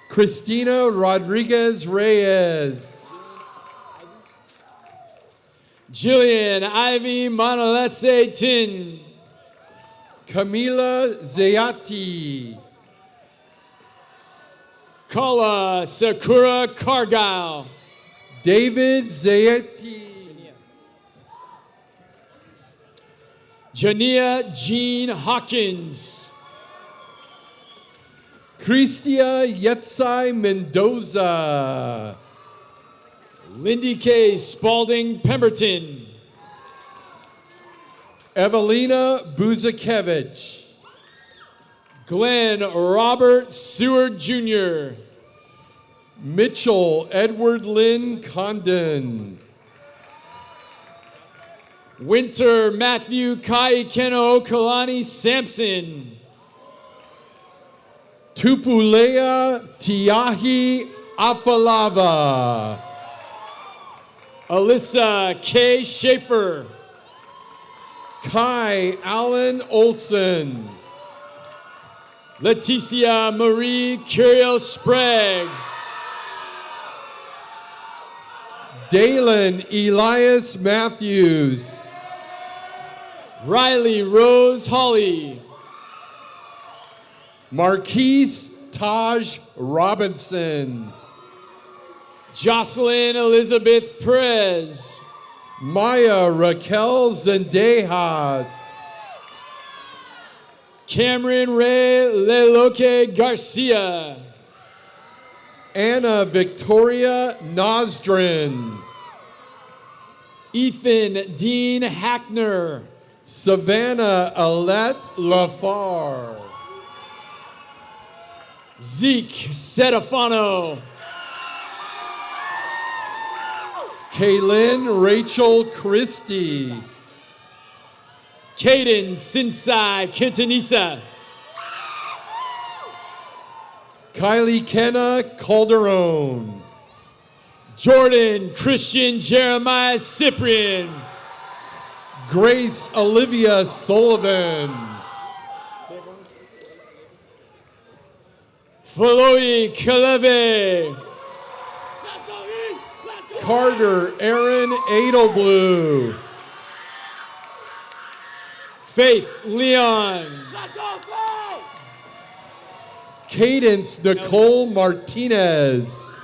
Christina Rodriguez Reyes. Jillian Ivy Monalese Tin. Camila Zayati. Kala Sakura Cargyle. David Zayati. Jania Jean Hawkins. Cristia Yetzai Mendoza. Lindy K. Spalding Pemberton. Evelina Buzakevich. Glenn Robert Seward Jr. Mitchell Edward Lynn Condon. Winter Matthew Kai Keno Kalani Sampson. Tupulea Tiahi Afalava. Alyssa K. Schaefer. Kai Allen Olson. Leticia Marie Curiel Sprague. Dalen Elias Matthews. Riley Rose Holly. Marquise Taj Robinson. Jocelyn Elizabeth Perez. Maya Raquel Zendejas. Cameron Ray Leloque Garcia. Anna Victoria Nozdrin. Ethan Dean Hackner. Savannah Alette Lafar. Zeke Setafano. Kaylin Rachel Christie. Caden Sinsai Quintanisa. Kylie Kenna Calderon. Jordan Christian Jeremiah Cyprian. Grace Olivia Sullivan. Foloi Kaleve. Carter Aaron Edelblue. Faith Leon. Cadence Nicole Martinez.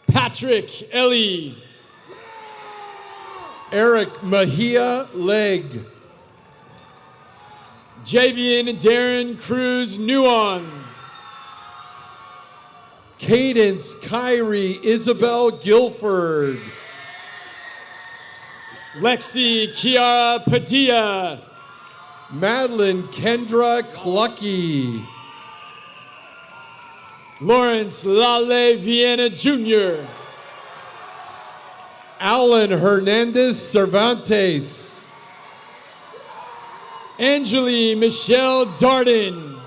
Patrick Ellie. Eric Mejia Leg. Javian Darren Cruz Nuon. Cadence Kyrie Isabel Guilford. Lexi Kiara Padilla. Madeline Kendra Clucky. Lawrence Lale Viena Jr. Alan Hernandez Cervantes. Angeli Michelle Darden.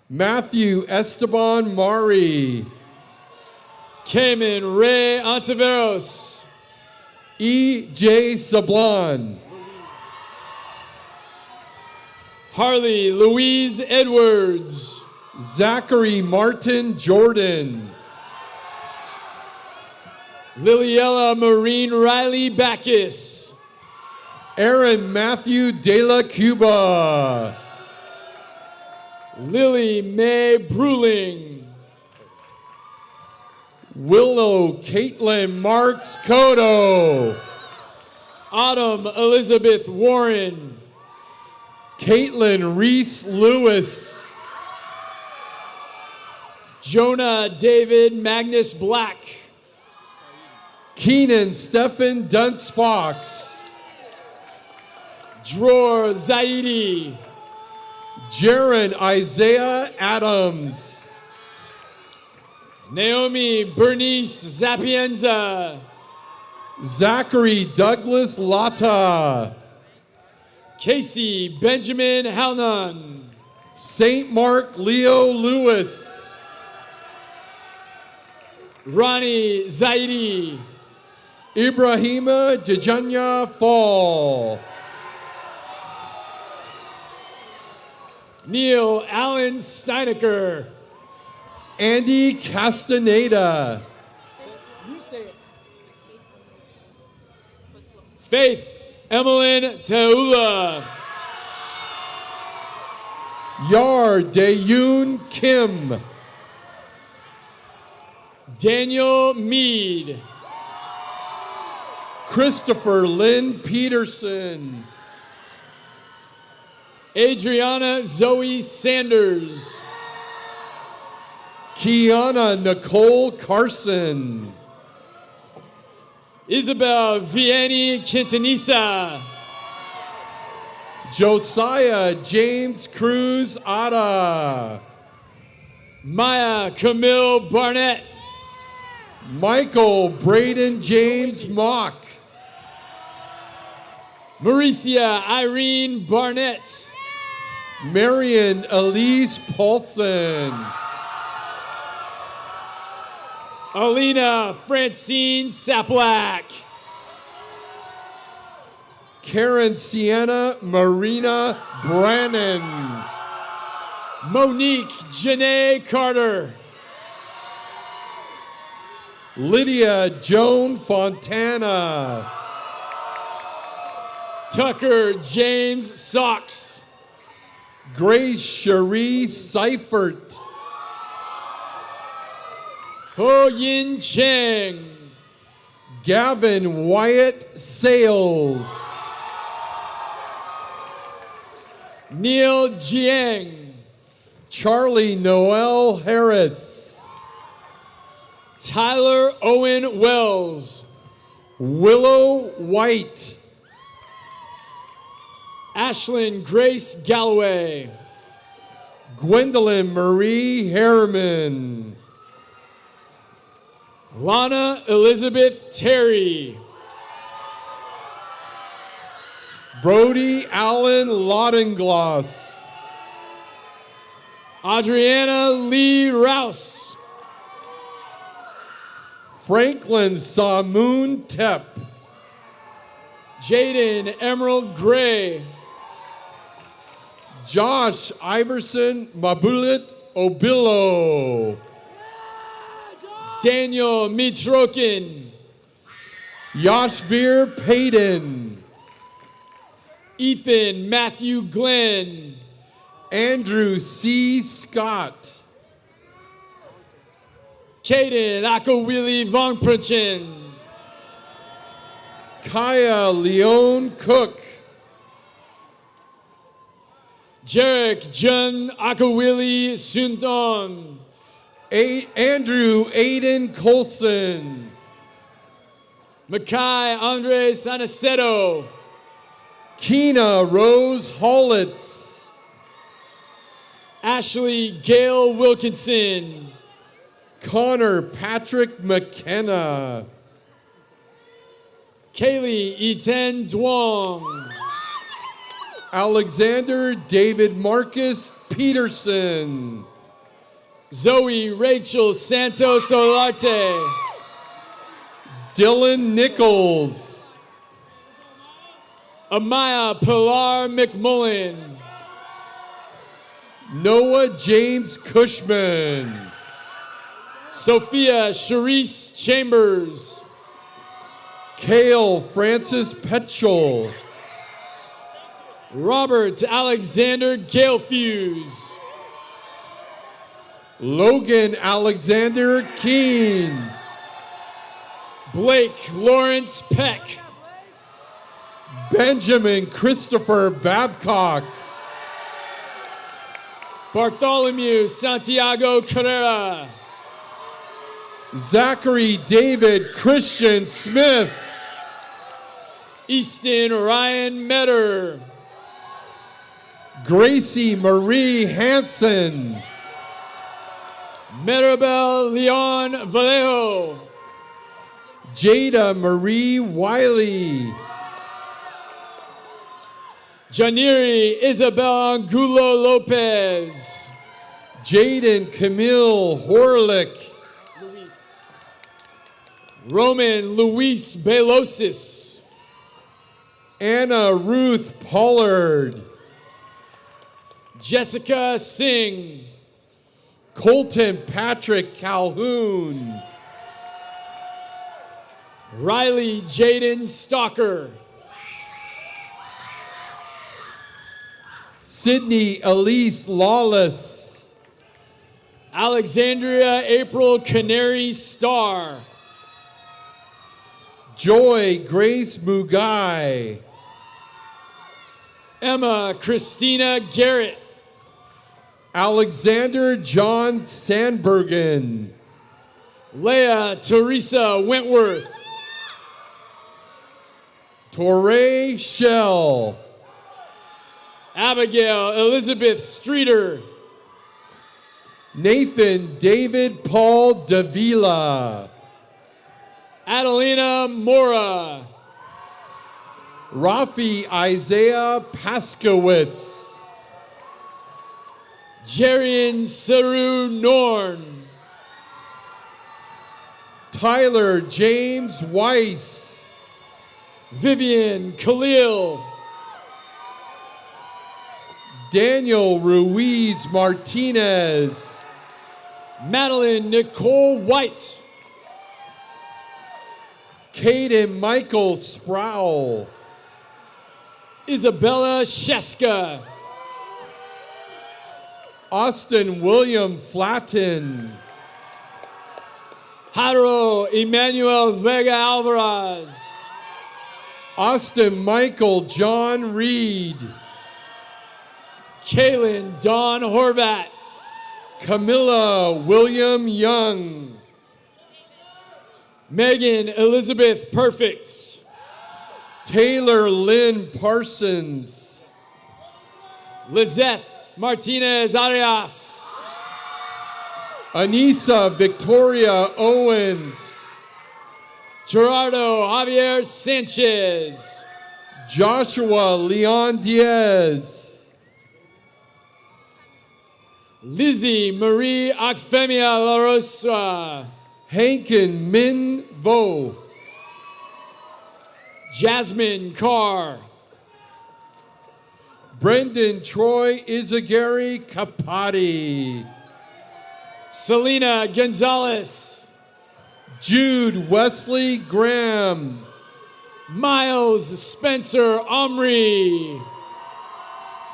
Matthew Esteban Mari. Cayman Ray Ontiveros. E.J. Sablon. Harley Louise Edwards. Zachary Martin Jordan. Liliella Marine Riley Backus. Aaron Matthew De La Cuba. Lily Mae Bruling. Willow Caitlin Marks Cotto. Autumn Elizabeth Warren. Caitlin Reese Lewis. Jonah David Magnus Black. Keenan Stephen Dunce Fox. Dror Zaidi. Jaron Isaiah Adams. Naomi Bernice Zapienza. Zachary Douglas Lata. Casey Benjamin Halnon. St. Mark Leo Lewis. Ronnie Zaidi. Ibrahima Dejanya Fall. Neil Allen Steinecker. Andy Castaneda. Faith Emmeline Taula. Yar Dayoon Kim. Daniel Mead. Christopher Lynn Peterson. Adriana Zoe Sanders. Kiana Nicole Carson. Isabel Vianney Quintanilla. Josiah James Cruz Ada. Maya Camille Barnett. Michael Braden James Mock. Mauricia Irene Barnett. Marion Elise Paulson. Alina Francine Saplak. Karen Sienna Marina Brannon. Monique Janae Carter. Lydia Joan Fontana. Tucker James Socks. Grace Cherie Seifert. Ho Yin Cheng. Gavin Wyatt Sales. Neil Jiang. Charlie Noel Harris. Tyler Owen Wells. Willow White. Ashlyn Grace Galloway. Gwendolyn Marie Harriman. Lana Elizabeth Terry. Brody Allen Loddengloss. Adriana Lee Rouse. Franklin Samoon Tepp. Jaden Emerald Gray. Josh Iverson Mabulit Obillo. Daniel Mitrokin. Yashvir Payton. Ethan Matthew Glenn. Andrew C. Scott. Kaden Akawili Vongprichin. Kaya Leon Cook. Jarek Jun Akawili Sunton. Andrew Aiden Colson. Makai Andres Anaceto. Keena Rose Hollitz. Ashley Gail Wilkinson. Connor Patrick McKenna. Kaylee Eten Duong. Alexander David Marcus Peterson. Zoe Rachel Santos Olarte. Dylan Nichols. Amaya Pilar McMullen. Noah James Cushman. Sophia Charisse Chambers. Kale Francis Petchel. Robert Alexander Galefuse. Logan Alexander Keene. Blake Lawrence Peck. Benjamin Christopher Babcock. Bartholomew Santiago Carrera. Zachary David Christian Smith. Easton Ryan Metter. Gracie Marie Hansen. Maribel Leon Vallejo. Jada Marie Wiley. Janiri Isabel Angulo Lopez. Jaden Camille Horlick. Roman Luis Belosis. Anna Ruth Pollard. Jessica Singh. Colton Patrick Calhoun. Riley Jaden Stalker. Sydney Elise Lawless. Alexandria April Canary Star. Joy Grace Mugai. Emma Christina Garrett. Alexander John Sandbergen. Leah Teresa Wentworth. Torrey Shell. Abigail Elizabeth Streeter. Nathan David Paul Davila. Adelina Mora. Rafi Isaiah Paskowitz. Jerian Saru Norn. Tyler James Weiss. Vivian Khalil. Daniel Ruiz Martinez. Madeline Nicole White. Caden Michael Sproul. Isabella Sheska. Austin William Flatten. Jaro Emmanuel Vega Alvarez. Austin Michael John Reed. Kaylin Dawn Horvat. Camilla William Young. Megan Elizabeth Perfect. Taylor Lynn Parsons. Lizeth Martinez Arias. Anissa Victoria Owens. Gerardo Javier Sanchez. Joshua Leon Diaz. Lizzie Marie Akfemia La Rosa. Hankin Min Vo. Jasmine Carr. Brendan Troy Izagari Kapati. Selena Gonzalez. Jude Wesley Graham. Miles Spencer Omri.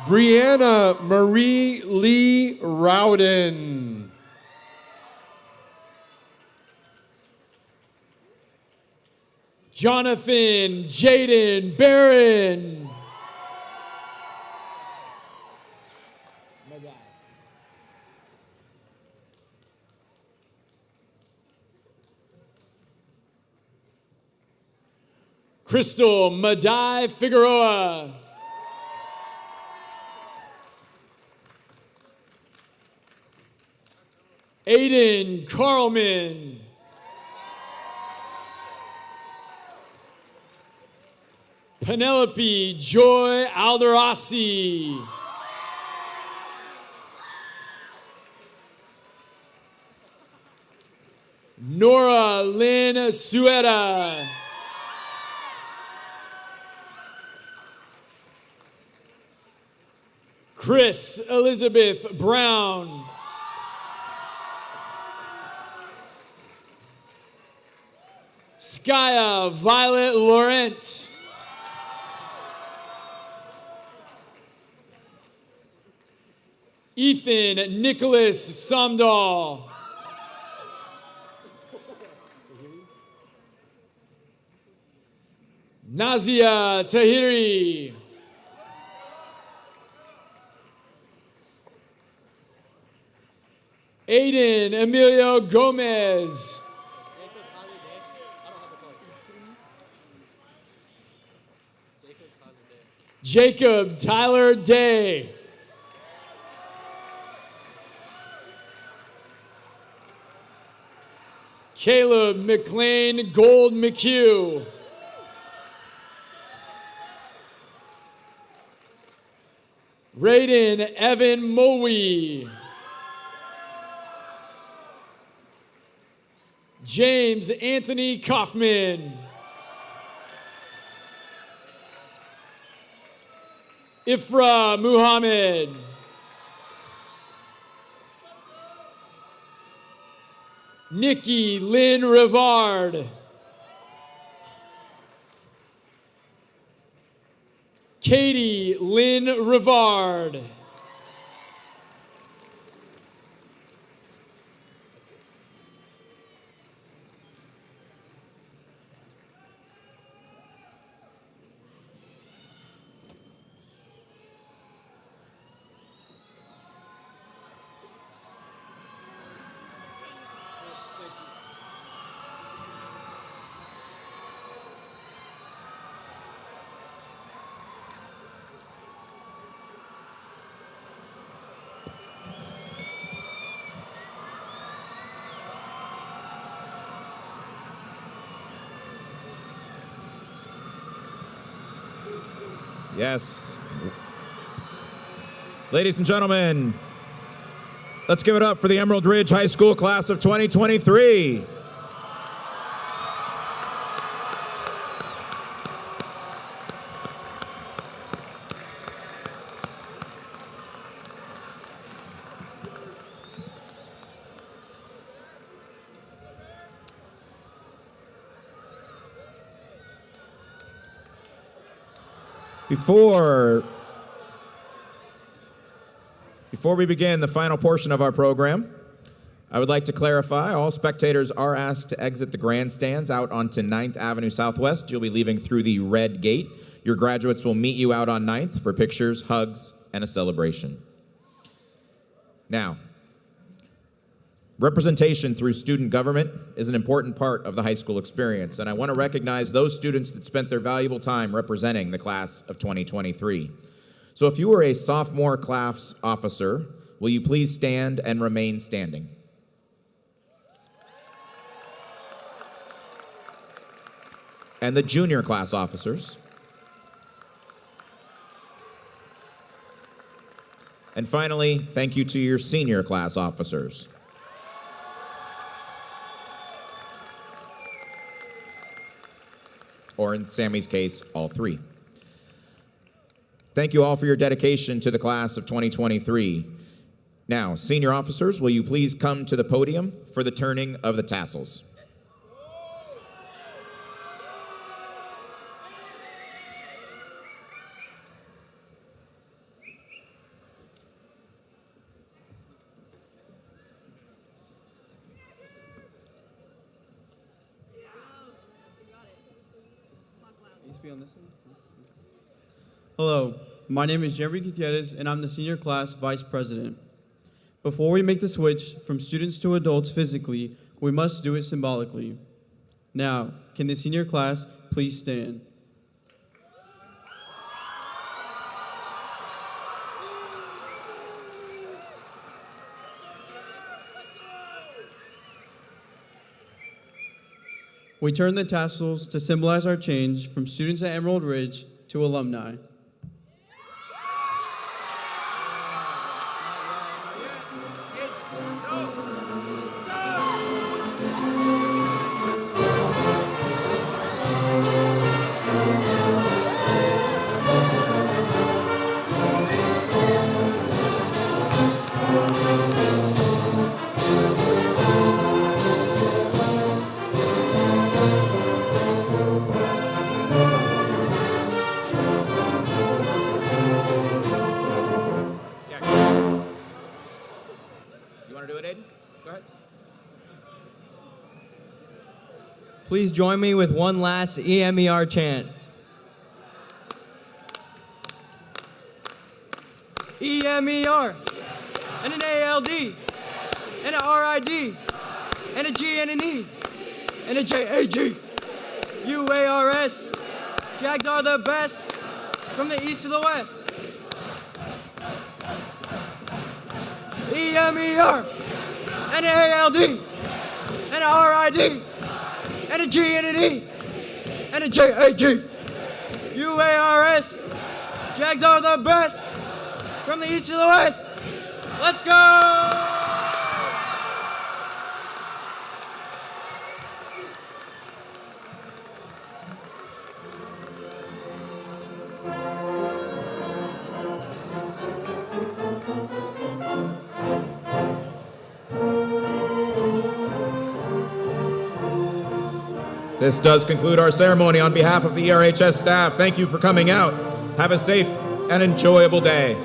Brianna Marie Lee Rowden. Jonathan Jaden Barron. Crystal Madai Figueroa. Aiden Carlman. Penelope Joy Alderasi. Nora Lynn Sueta. Chris Elizabeth Brown. Skya Violet Laurent. Ethan Nicholas Somdahl. Nazia Tahiri. Aiden Emilio Gomez. Jacob Tyler Day. Caleb McLean Gold McHugh. Raiden Evan Moe. James Anthony Kaufman. Ifra Muhammad. Nikki Lynn Rivard. Katie Lynn Rivard. Yes. Ladies and gentlemen, let's give it up for the Emerald Ridge High School class of 2023. Before we begin the final portion of our program, I would like to clarify all spectators are asked to exit the grandstands out onto 9th Avenue Southwest. You'll be leaving through the red gate. Your graduates will meet you out on 9th for pictures, hugs, and a celebration. Now, representation through student government is an important part of the high school experience, and I want to recognize those students that spent their valuable time representing the class of 2023. So if you are a sophomore class officer, will you please stand and remain standing? And the junior class officers. And finally, thank you to your senior class officers. Or in Sammy's case, all three. Thank you all for your dedication to the class of 2023. Now, senior officers, will you please come to the podium for the turning of the tassels? Hello, my name is Jeremy Gutierrez, and I'm the senior class vice president. Before we make the switch from students to adults physically, we must do it symbolically. Now, can the senior class please stand? We turn the tassels to symbolize our change from students at Emerald Ridge to alumni. Please join me with one last EMER chant. EMER, and an ALD, and an RID, and a G and an E, and a JAG. UARS, Jags are the best. from the east to the west. E-M-E-R, and an A-L-D, and a R-I-D, and a G and an E, and a J-A-G. U-A-R-S, Jags are the best, from the east to the west. Let's go! This does conclude our ceremony. On behalf of the ERHS staff, thank you for coming out. Have a safe and enjoyable day.